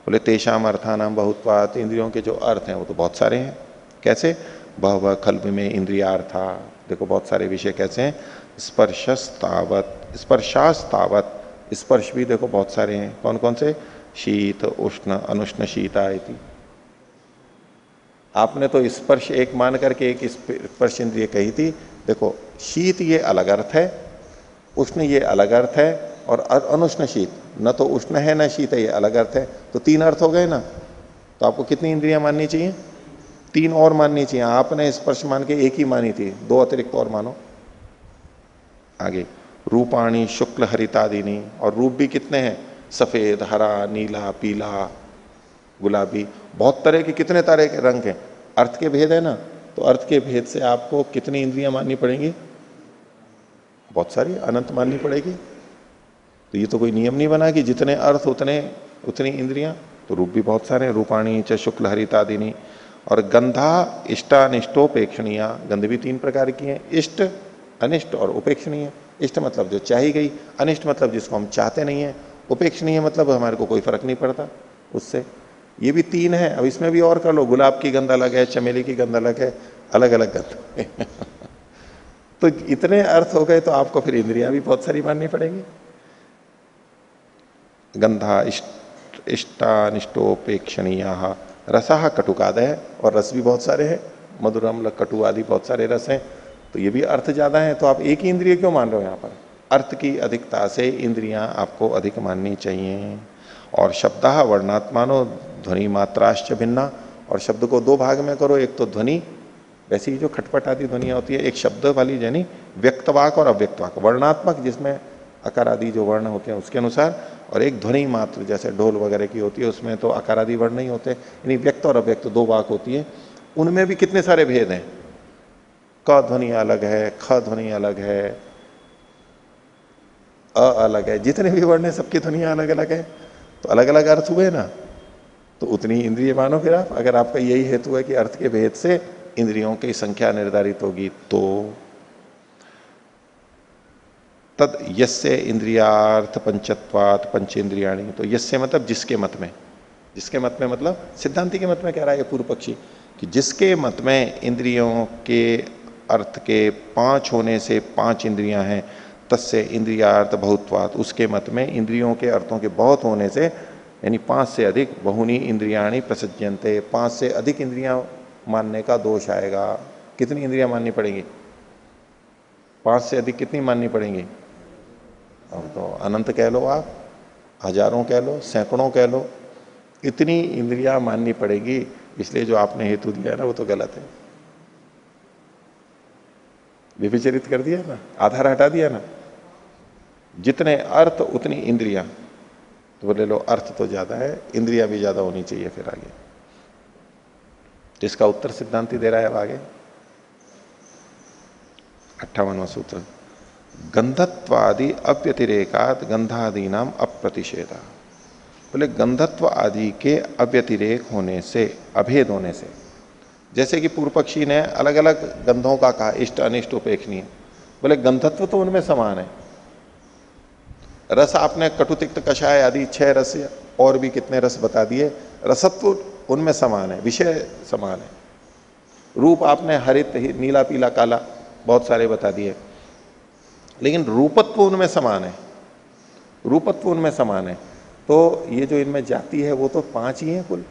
बोले तेषाम अर्थानाम बहुत्वात्, इंद्रियों के जो अर्थ हैं वो तो बहुत सारे हैं। कैसे? बहवः खल्व में इंद्रियार्था, देखो बहुत सारे विषय कैसे हैं। स्पर्शस्तावत्, स्पर्शास्तावत्, स्पर्श भी देखो बहुत सारे हैं। कौन कौन से? शीत, उष्ण, अनुष्ण, शीता इति। आपने तो स्पर्श एक मान करके एक स्पर्श इंद्रिय कही थी। देखो शीत ये अलग अर्थ है, उष्ण ये अलग अर्थ है, और अनुष्ण शीत, न तो उष्ण है न शीत है, ये अलग अर्थ है। तो 3 अर्थ हो गए ना। तो आपको कितनी इंद्रियां माननी चाहिए? 3 और माननी चाहिए। आपने स्पर्श मान के 1 ही मानी थी, 2 अतिरिक्त और मानो। आगे रूपाणी शुक्ल हरितादिनी, और रूप भी कितने हैं? सफेद, हरा, नीला, पीला, गुलाबी, बहुत तरह के, कितने तरह के रंग हैं। अर्थ के भेद है ना, तो अर्थ के भेद से आपको कितनी इंद्रियां माननी पड़ेंगी? बहुत सारी, अनंत माननी पड़ेगी। तो ये तो कोई नियम नहीं बना कि जितने अर्थ उतनी इंद्रियां। तो रूप भी बहुत सारे हैं, रूपाणी च शुक्ल हरितादिनी। और गंधा इष्टानिष्टोपेक्षणीय, गंध भी 3 प्रकार की हैं, इष्ट, अनिष्ट और उपेक्षणीय। इष्ट मतलब जो चाही गई, अनिष्ट मतलब जिसको हम चाहते नहीं है, उपेक्षणीय मतलब हमारे को कोई फर्क नहीं पड़ता उससे। ये भी 3 है। अब इसमें भी और कर लो, गुलाब की गंध अलग है, चमेली की गंध अलग है, अलग अलग गंध तो इतने अर्थ हो गए, तो आपको फिर इंद्रियां भी बहुत सारी माननी पड़ेंगी। गंधा इष्टानिष्टोपेक्षणीय, रसः कटुकादय, और रस भी बहुत सारे हैं, मधुर, अम्ल, कटु आदि बहुत सारे रस हैं। तो ये भी अर्थ ज्यादा है। तो आप एक ही इंद्रिय क्यों मान रहे हो? यहाँ पर अर्थ की अधिकता से इंद्रियां आपको अधिक माननी चाहिए। और शब्द वर्णात्मानो ध्वनि मात्राश्च भिन्ना, और शब्द को 2 भाग में करो। एक तो ध्वनि, वैसी जो खटपट आदि ध्वनियां होती है, एक शब्द वाली यानी व्यक्तवाक और अव्यक्तवाक, वर्णात्मक जिसमें अकार आदि जो वर्ण होते हैं उसके अनुसार, और एक ध्वनि मात्र जैसे ढोल वगैरह की होती है, उसमें तो अकार आदि वर्ण नहीं होते, यानी व्यक्त और अव्यक्त 2 वाक होती है। उनमें भी कितने सारे भेद हैं। क ध्वनि अलग है, ख ध्वनि अलग है, अ अलग है, जितने भी वर्ण है सबकी ध्वनियां अलग अलग है। तो अलग अलग अर्थ हुए ना, तो उतनी इंद्रिय मानो फिर आप। अगर आपका यही हेतु है कि अर्थ के भेद से इंद्रियों की संख्या निर्धारित होगी, तो तद यस्य इंद्रियार्थ पंचत्वात् पंचेंद्रियाणि। तो यस्य मतलब जिसके मत में, जिसके मत में मतलब सिद्धांति के मत में कह रहा है ये पूर्व पक्षी, कि जिसके मत में इंद्रियों के अर्थ के 5 होने से 5 इंद्रियां हैं, तस्य इंद्रियार्थ बहुत्वात्, उसके मत में इंद्रियों के अर्थों के बहुत होने से, यानी 5 से अधिक, बहुनी इंद्रियाणि प्रसज्यन्ते, 5 से अधिक इंद्रियां मानने का दोष आएगा। कितनी इंद्रियां माननी पड़ेंगी? 5 से अधिक कितनी माननी पड़ेंगी? अब तो अनंत कह लो, आप हजारों कह लो, सैकड़ों कह लो, इतनी इंद्रियां माननी पड़ेगी। इसलिए जो आपने हेतु दिया ना वो तो गलत है, विभिचरित कर दिया ना, आधार हटा दिया ना। जितने अर्थ उतनी इंद्रियां, तो बोले लो अर्थ तो ज्यादा है, इंद्रियां भी ज्यादा होनी चाहिए। फिर आगे इसका उत्तर सिद्धांति दे रहा है। अब आगे 58वां सूत्र, गंधत्वादि अव्यतिरेकात गंधादि नाम अप्रतिषेधा। बोले गंधत्व आदि के अव्यतिरेक होने से, अभेद होने से, जैसे कि पूर्व पक्षी ने अलग अलग गंधों का कहा, इष्ट अनिष्ट उपेक्षणीय, बोले गंधत्व तो उनमें समान है। रस आपने कटुतिक्त कषाय आदि 6 रस और भी कितने रस बता दिए, रसत्व उनमें समान है, विषय समान है। रूप आपने हरित, नीला, पीला, काला बहुत सारे बता दिए। लेकिन रूपत्व उनमें समान है, रूपत्व उनमें समान है। तो ये जो इनमें जाति है वो तो 5 ही है कुल।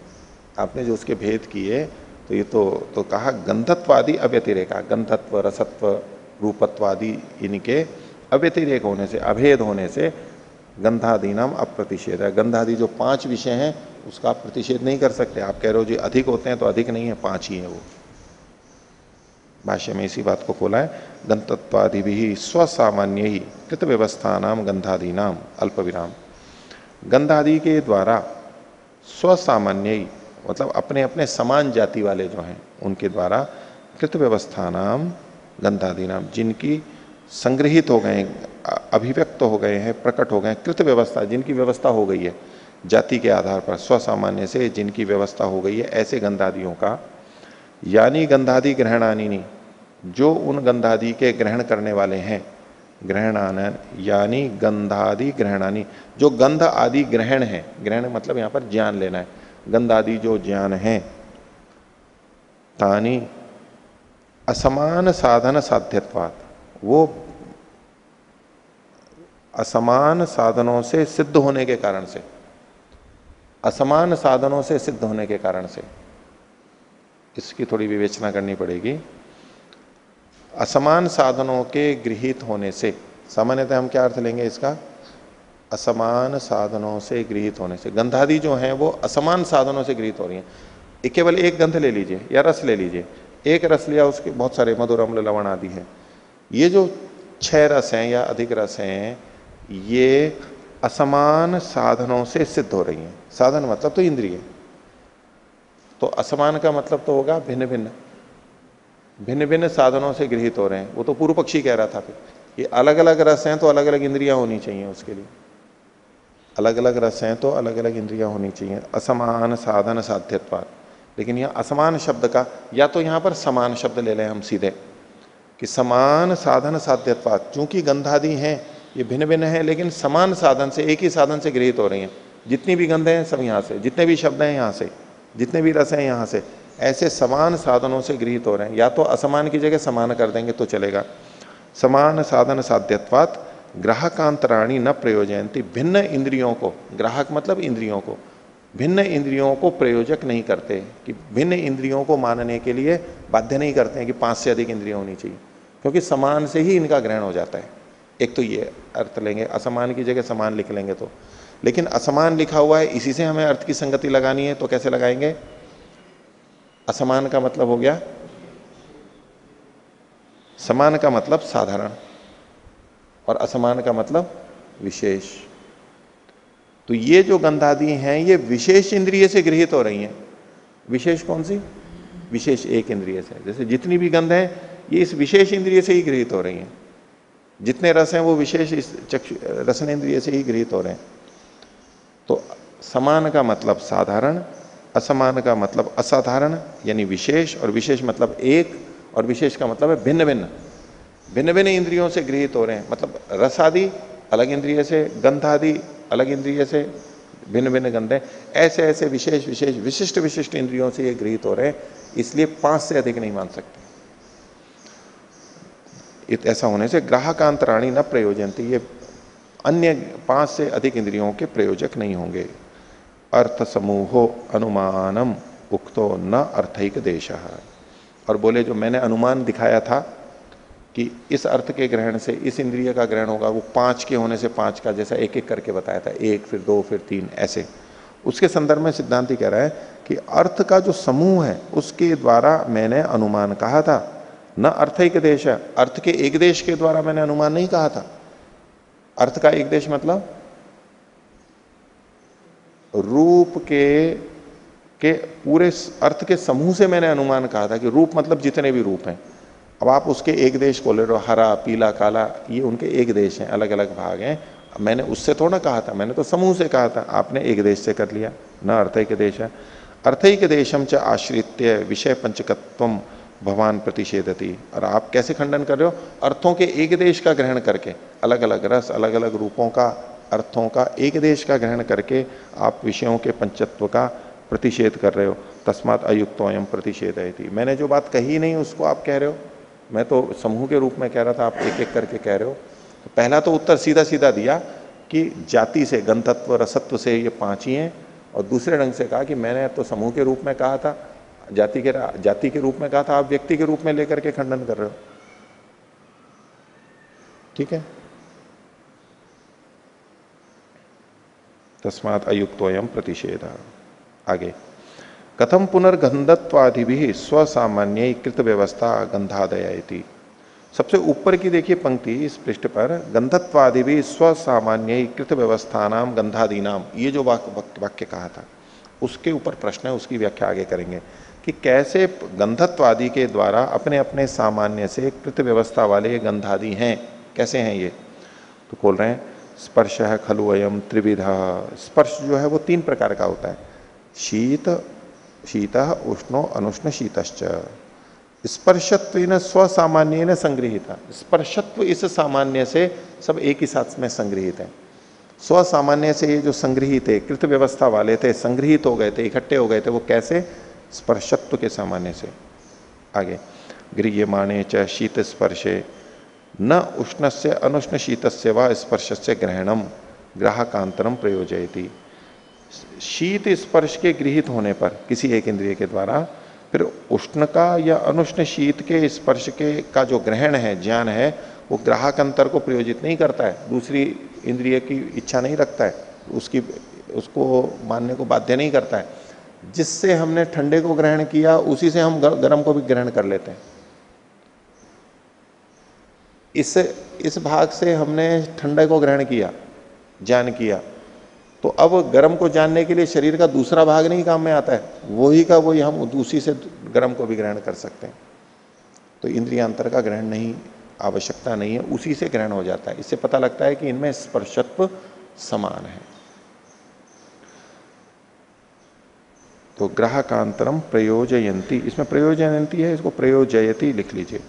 आपने जो उसके भेद किए तो ये तो कहा गंधत्वादि अव्यतिरेका, गंधत्व, रसत्व, रूपत्वादि इनके अव्यतिरेक होने से, अभेद होने से गंधादि नाम अप्रतिषेध है। गंधादि जो 5 विषय हैं उसका आप प्रतिषेध नहीं कर सकते। आप कह रहे हो जी अधिक होते हैं, तो अधिक नहीं है, 5 ही है वो। भाष्य में इसी बात को खोला है, गंधत्वादि भी स्वसामान्य ही कृत व्यवस्था नाम गंधादि नाम अल्प विराम। गंधादि के द्वारा स्वसामान्य ही मतलब अपने अपने समान जाति वाले जो हैं उनके द्वारा कृत व्यवस्था नाम गंधादि नाम, जिनकी संग्रहित हो गए, अभिव्यक्त हो गए हैं, प्रकट हो गए, कृत व्यवस्था, जिनकी व्यवस्था हो गई है जाति के आधार पर, स्वसामान्य से जिनकी व्यवस्था हो गई है, ऐसे गंधादियों का, यानी गंधादि ग्रहणानी, जो उन गंधादि के ग्रहण करने वाले हैं, ग्रहणान यानी गंधादि ग्रहणानी, जो गंध आदि ग्रहण है, ग्रहण मतलब यहां पर ज्ञान लेना है, गंध आदि जो ज्ञान है, तानी असमान साधन साध्यत्वात्, वो असमान साधनों से सिद्ध होने के कारण से, असमान साधनों से सिद्ध होने के कारण से, इसकी थोड़ी विवेचना करनी पड़ेगी। असमान साधनों के गृहीत होने से, सामान्यतः हम क्या अर्थ लेंगे इसका, असमान साधनों से गृहीत होने से, गंधादि जो हैं वो असमान साधनों से गृहीत हो रही हैं। केवल एक गंध ले लीजिए या रस ले लीजिए, एक रस लिया, उसके बहुत सारे मधुर, अम्ल, लवण आदि हैं। ये जो 6 रस हैं या अधिक रस हैं, ये असमान साधनों से सिद्ध हो रही हैं। साधन मतलब तो इंद्रिय, तो असमान का मतलब तो होगा भिन्न भिन्न, भिन्न भिन्न साधनों से गृहीत हो रहे हैं। वो तो पूर्व पक्षी कह रहा था, फिर ये अलग अलग रस हैं तो अलग अलग इंद्रियां होनी चाहिए, उसके लिए अलग अलग रस हैं तो अलग अलग इंद्रियां होनी चाहिए। असमान साधन साध्यत्वात्, लेकिन यह असमान शब्द का, या तो यहां पर समान शब्द ले लें हम सीधे कि समान साधन साध्यत्वात्, चूंकि गंधादि हैं ये भिन्न भिन्न है लेकिन समान साधन से, एक ही साधन से गृहीत हो रही हैं। जितनी भी गंध हैं सब यहाँ से, जितने भी शब्द हैं यहाँ से, जितने भी रस हैं यहाँ से, ऐसे समान साधनों से गृहीत हो रहे हैं। या तो असमान की जगह समान कर देंगे तो चलेगा। समान साधन साध्यत्वात् ग्राहकांतराणी न प्रयोजयंती, भिन्न इंद्रियों को, ग्राहक मतलब इंद्रियों को, भिन्न इंद्रियों को प्रयोजक नहीं करते, कि भिन्न इंद्रियों को मानने के लिए बाध्य नहीं करते हैं कि 5 से अधिक इंद्रियां होनी चाहिए, क्योंकि समान से ही इनका ग्रहण हो जाता है। एक तो ये अर्थ लेंगे, असमान की जगह समान लिख लेंगे तो, लेकिन असमान लिखा हुआ है, इसी से हमें अर्थ की संगति लगानी है, तो कैसे लगाएंगे? असमान का मतलब हो गया, समान का मतलब साधारण और असमान का मतलब विशेष। तो ये जो गंधादि हैं ये विशेष इंद्रिय से गृहीत हो रही हैं। विशेष कौन सी? विशेष एक इंद्रिय से। जैसे जितनी भी गंध है ये इस विशेष इंद्रिय से ही गृहीत हो रही हैं। जितने रस हैं वो विशेष इस रसन इंद्रिय से ही गृहीत हो रहे हैं। तो समान का मतलब साधारण, असमान का मतलब असाधारण यानी विशेष, और विशेष मतलब एक, और विशेष का मतलब है भिन्न भिन्न, भिन्न भिन्न इंद्रियों से गृहीत हो रहे हैं। मतलब रस आदि अलग इंद्रिय से, गंध आदि अलग इंद्रिय से, भिन्न भिन्न गंध है, ऐसे ऐसे विशेष विशेष विशिष्ट विशिष्ट इंद्रियों से ये गृहीत हो रहे हैं। इसलिए 5 से अधिक नहीं मान सकते। ऐसा होने से ग्राहकांतराणी न प्रयोजनती, ये अन्य 5 से अधिक इंद्रियों के प्रयोजक नहीं होंगे। अर्थ समूहो अनुमानम उक्तो न अर्थैक देशः, और बोले जो मैंने अनुमान दिखाया था कि इस अर्थ के ग्रहण से इस इंद्रिय का ग्रहण होगा, वो 5 के होने से 5 का, जैसा एक एक करके बताया था, 1 फिर 2 फिर 3 ऐसे, उसके संदर्भ में सिद्धांति कह रहा है कि अर्थ का जो समूह है उसके द्वारा मैंने अनुमान कहा था, न अर्थैक देश, अर्थ के एक देश के द्वारा मैंने अनुमान नहीं कहा था। अर्थ का एक देश मतलब रूप के पूरे अर्थ के समूह से मैंने अनुमान कहा था कि रूप मतलब जितने भी रूप हैं। अब आप उसके एक देश को ले रहे हो, हरा, पीला, काला, ये उनके एक देश हैं, अलग अलग भाग हैं। मैंने उससे थोड़ा कहा था, मैंने तो समूह से कहा था, आपने एक देश से कर लिया। न अर्थैक देश है, अर्थैक देशम च आश्रित्य विषय पंचकत्वम भगवान प्रतिषेधती। और आप कैसे खंडन कर रहे हो? अर्थों के एक देश का ग्रहण करके, अलग अलग रस, अलग अलग रूपों का, अर्थों का एक देश का ग्रहण करके आप विषयों के पंचत्व का प्रतिषेध कर रहे हो। तस्मात् अयुक्तोयम प्रतिषेधयति, मैंने जो बात कही नहीं उसको आप कह रहे हो। मैं तो समूह के रूप में कह रहा था, आप एक एक करके कह रहे हो। तो पहला तो उत्तर सीधा सीधा दिया कि जाति से, गंधत्व रसत्व से ये 5 ही हैं, और दूसरे ढंग से कहा कि मैंने तो समूह के रूप में कहा था, जाति के रूप में कहा था, आप व्यक्ति के रूप में लेकर के खंडन कर रहे हो। ठीक है, तस्मात् अयुक्तोयम प्रतिषेध। आगे, कथम पुनर्गंधत्वादि भी स्वसामान्यीकृत व्यवस्था गंधादयति। सबसे ऊपर की देखिए पंक्ति इस पृष्ठ पर, गंधत्वादि भी स्वसामान्यीकृत व्यवस्था नाम गंधादि नाम, ये जो वाक्य कहा था उसके ऊपर प्रश्न है, उसकी व्याख्या आगे करेंगे कि कैसे गंधत्वादि के द्वारा अपने अपने सामान्य से कृत व्यवस्था वाले गंधादि हैं, कैसे हैं ये। तो खोल रहे हैं, स्पर्श है खलु अयम त्रिविधा। स्पर्श जो है वो 3 प्रकार का होता है, शीत उष्णो अनुष्ण शीतश्च। स्पर्शत्वेन स्वसामान्येन संगृहीता, स्पर्शत्व इस सामान्य से सब एक ही साथ में संगृहित है। स्वसामान्य से ये जो संगृहित है, कृत व्यवस्था वाले थे, संगृहित हो गए थे, इकट्ठे हो गए थे, वो कैसे, स्पर्शत्व के सामान्य से। आगे, गृह्यमाणे च शीत स्पर्शे न उष्णस्य अनुष्ण शीतस्य व स्पर्शस्य ग्रहणम ग्राहकांतरम प्रयोजयति। शीत स्पर्श के गृहित होने पर किसी एक इंद्रिय के द्वारा, फिर उष्ण का या अनुष्ण शीत के स्पर्श के का जो ग्रहण है, ज्ञान है, वो ग्राहक अंतर को प्रयोजित नहीं करता है, दूसरी इंद्रिय की इच्छा नहीं रखता है, उसको मानने को बाध्य नहीं करता है। जिससे हमने ठंडे को ग्रहण किया उसी से हम गर्म को भी ग्रहण कर लेते हैं। इस भाग से हमने ठंडे को ग्रहण किया, ज्ञान किया, तो अब गर्म को जानने के लिए शरीर का दूसरा भाग नहीं काम में आता है, वही का वही हम उसी से गर्म को भी ग्रहण कर सकते हैं। तो इंद्रियांतर का ग्रहण नहीं, आवश्यकता नहीं है, उसी से ग्रहण हो जाता है। इससे पता लगता है कि इनमें स्पर्शत्व समान है। तो ग्राहकांतरम प्रयोजयंती, इसमें प्रयोजयंती है, इसको प्रयोजयति लिख लीजिए,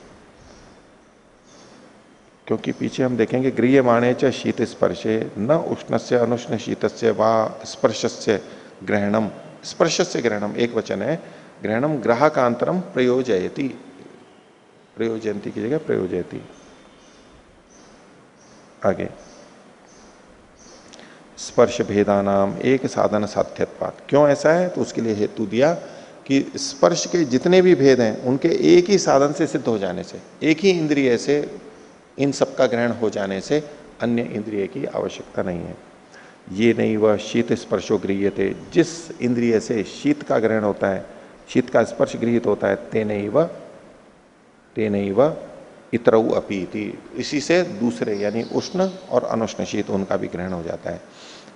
क्योंकि पीछे हम देखेंगे गृह्यमाणे च शीत स्पर्शे न उष्णस्य अनुष्ण शीतस्य वा स्पर्शस्य ग्रहणम, स्पर्शस्य ग्रहणम एक वचन है, ग्रहणम ग्राहकांतरम प्रयोजयति, प्रयोजयंती की जगह प्रयोजयति। आगे, स्पर्श भेदानाम एक साधन साध्यत्वात्। क्यों ऐसा है, तो उसके लिए हेतु दिया कि स्पर्श के जितने भी भेद हैं उनके एक ही साधन से सिद्ध हो जाने से, एक ही इंद्रिय से इन सब का ग्रहण हो जाने से अन्य इंद्रिय की आवश्यकता नहीं है। ये नहीं वह शीत स्पर्शो गृह्यते, जिस इंद्रिय से शीत का ग्रहण होता है, शीत का स्पर्श गृहित होता है, तेनैव इतरऊ अपीति, इसी से दूसरे यानी उष्ण और अनुष्ण शीत उनका भी ग्रहण हो जाता है।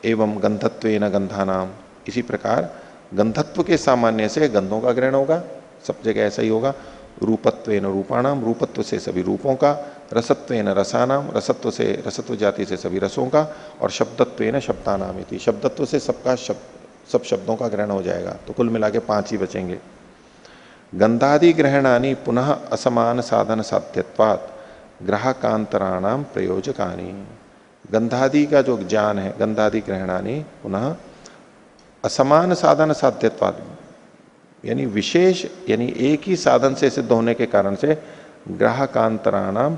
एवं गंधत्वेन गंधानाम, इसी प्रकार गंधत्व के सामान्य से गंधों का ग्रहण होगा, सब जगह ऐसा ही होगा। रूपत्वेन रूपाणाम, रूपत्व से सभी रूपों का, रसत्वेन रसानाम, रसत्व से रसत्व जाति से सभी रसों का, और शब्दत्वेन शब्दानाम इति, शब्दत्व से सबका सब शब्दों का ग्रहण हो जाएगा। तो कुल मिला के 5 ही बचेंगे। गंधादि ग्रहणानि पुनः असमान साधन साध्यत्वात् ग्राहकांतराणाम प्रयोजकानि। गंधादि का जो ज्ञान है, गंधादि ग्रहणानि पुनः असमान साधन साध्यत्वात्, यानी विशेष, यानी एक ही साधन से सिद्ध होने के कारण से ग्राहकांतराणाम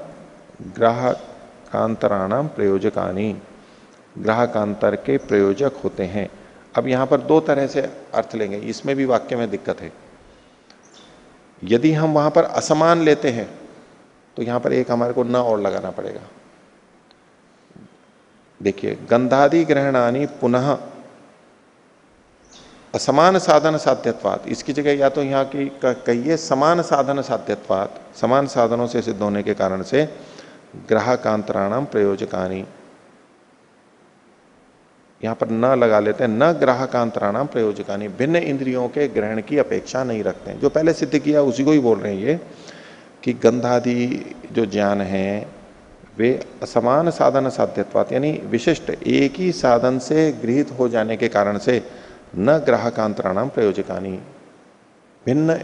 प्रयोजकानी, ग्राहकांतर के प्रयोजक होते हैं। अब यहां पर 2 तरह से अर्थ लेंगे, इसमें भी वाक्य में दिक्कत है। यदि हम वहां पर असमान लेते हैं तो यहां पर एक हमारे को न और लगाना पड़ेगा। देखिए, गंधादि ग्रहणानि पुनः असमान साधन साध्यत्वात्, इसकी जगह या तो यहां की कहिए समान साधन साध्यत्वात्, समान साधनों से सिद्ध होने के कारण से ग्राहकांतराणाम प्रयोजकानी, यहां पर न लगा लेते हैं, न ग्राहकांतराणाम प्रयोजकानी, भिन्न इंद्रियों के ग्रहण की अपेक्षा नहीं रखते हैं। जो पहले सिद्ध किया उसी को ही बोल रहे हैं ये, कि गंधादि जो ज्ञान है वे असमान साधन साध्यत्वात्, यानी विशिष्ट एक ही साधन से गृहित हो जाने के कारण से न ग्राहकांतराणाम प्रयोजकानी, भिन्न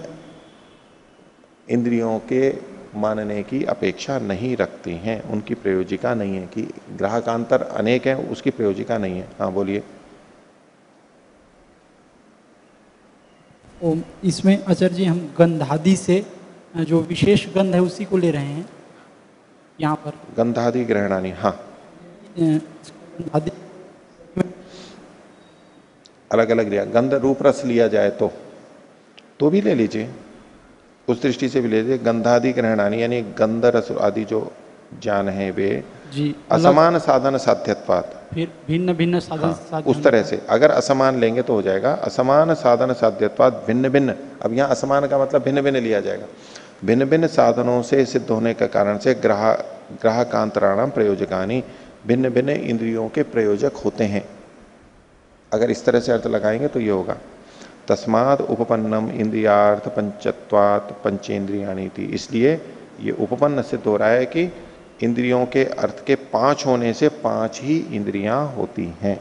इंद्रियों के मानने की अपेक्षा नहीं रखती हैं, उनकी प्रयोजिका नहीं है, कि ग्राहकांतर अनेक हैं उसकी प्रयोजिका नहीं है। हाँ बोलिए। इसमें आचार्य जी हम गंधादि से जो विशेष गंध है उसी को ले रहे हैं। यहाँ पर गंधादि ग्रहणानी, हाँ आदि अलग अलग लिया, गंध रूप रस लिया जाए तो भी ले लीजिए, उस दृष्टि से भी ले लीजिए। गंधादि ग्रहणानी यानी गंध रस आदि जो ज्ञान है वे जी अलग, असमान साधन साध्यत्वात्, फिर भिन्न भिन्न साधन हाँ साध्य उस तरह से अगर असमान लेंगे तो हो जाएगा असमान साधन साध्यत्वात् भिन्न भिन्न। अब यहाँ असमान का मतलब भिन्न भिन्न लिया जाएगा, भिन्न भिन्न साधनों से सिद्ध होने के कारण से ग्राहकांतराणाम प्रयोजकानी, भिन्न भिन्न इंद्रियों के प्रयोजक होते हैं। अगर इस तरह से अर्थ लगाएंगे तो ये होगा तस्माद उपपन्नम इंद्रियार्थ पंचत्वात् पंचेंद्रियाणी थी। इसलिए ये उपपन्न सिद्ध हो रहा है कि इंद्रियों के अर्थ के 5 होने से 5 ही इंद्रियां होती हैं।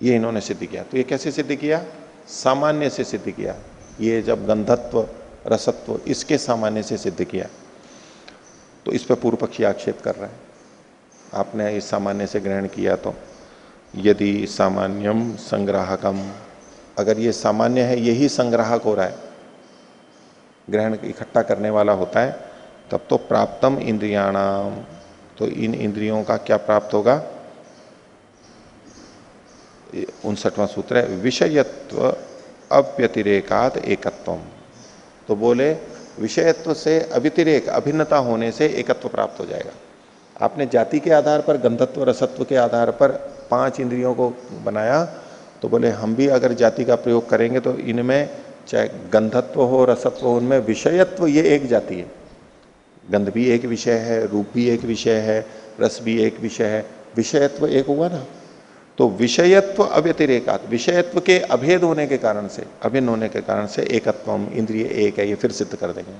ये इन्होंने सिद्ध किया। तो ये कैसे सिद्ध किया? सामान्य से सिद्ध किया। ये जब गंधत्व रसत्व इसके सामान्य से सिद्ध किया, तो इस पर पूर्व पक्षी आक्षेप कर रहा है आपने इस सामान्य से ग्रहण किया तो। यदि सामान्यम संग्राहकम, अगर ये सामान्य है यही संग्राहक हो रहा है, ग्रहण इकट्ठा करने वाला होता है, तब तो प्राप्तम इंद्रियाणाम, तो इन इंद्रियों का क्या प्राप्त होगा? 59वां सूत्र है विषयत्व अव्यतिरेकात एकत्वम। तो बोले विषयत्व से अव्यतिरेक अभिन्नता होने से एकत्व प्राप्त हो जाएगा। आपने जाति के आधार पर गंधत्व रसत्व के आधार पर 5 इंद्रियों को बनाया, तो बोले हम भी अगर जाति का प्रयोग करेंगे तो इनमें चाहे गंधत्व हो रसत्व हो, उनमें विषयत्व ये एक जाति है। गंध भी एक विषय है, रूप भी एक विषय है, रस भी एक विषय है, विषयत्व एक हुआ ना। तो विषयत्व अव्यतिरेकात, विषयत्व के अभेद होने के कारण से, अभिन्न होने के कारण से एकत्वम, इंद्रिय एक है, ये फिर सिद्ध कर देंगे।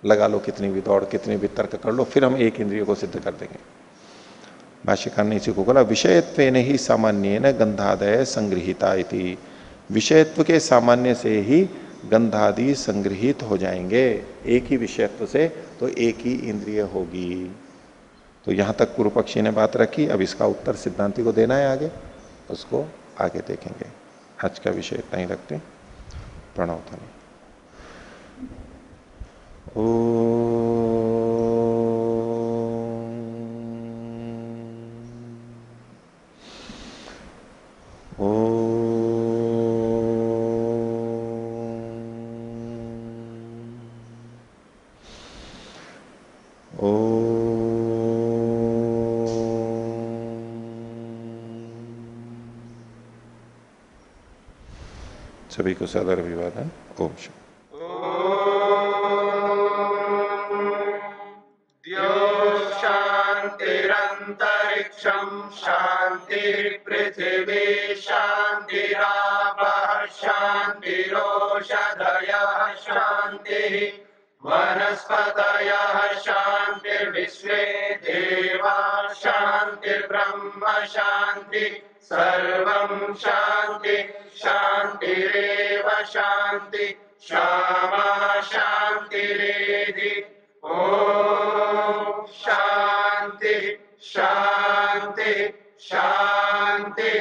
लगा लो कितनी भी दौड़, कितनी भी तर्क कर लो, फिर हम एक इंद्रिय को सिद्ध कर देंगे। भाष्यकार ने इसी को बोला विषयत्वेन ही सामान्येन गंधादय संगृहीता इति, विषयत्व के सामान्य से ही गंधादि संग्रहित हो जाएंगे। एक ही विषयत्व से तो एक ही इंद्रिय होगी। तो यहां तक पूर्व पक्षी ने बात रखी। अब इसका उत्तर सिद्धांति को देना है आगे, उसको आगे देखेंगे। आज का विषय इतना ही रखते हैं। प्रणव ध्वनि। सभी को सादर अभिवादन। ओम शांतिरंतरिक्षम शांति पृथिवी शांतिरापः शांतिरोषधयः शांति वनस्पतयः शांतिर्विश्वे देवा शांतिर्ब्रह्म शांति सर्वं शांति शांतिरेव शांति क्षमा शांतिरेधि। ओम शांति शांति शांति।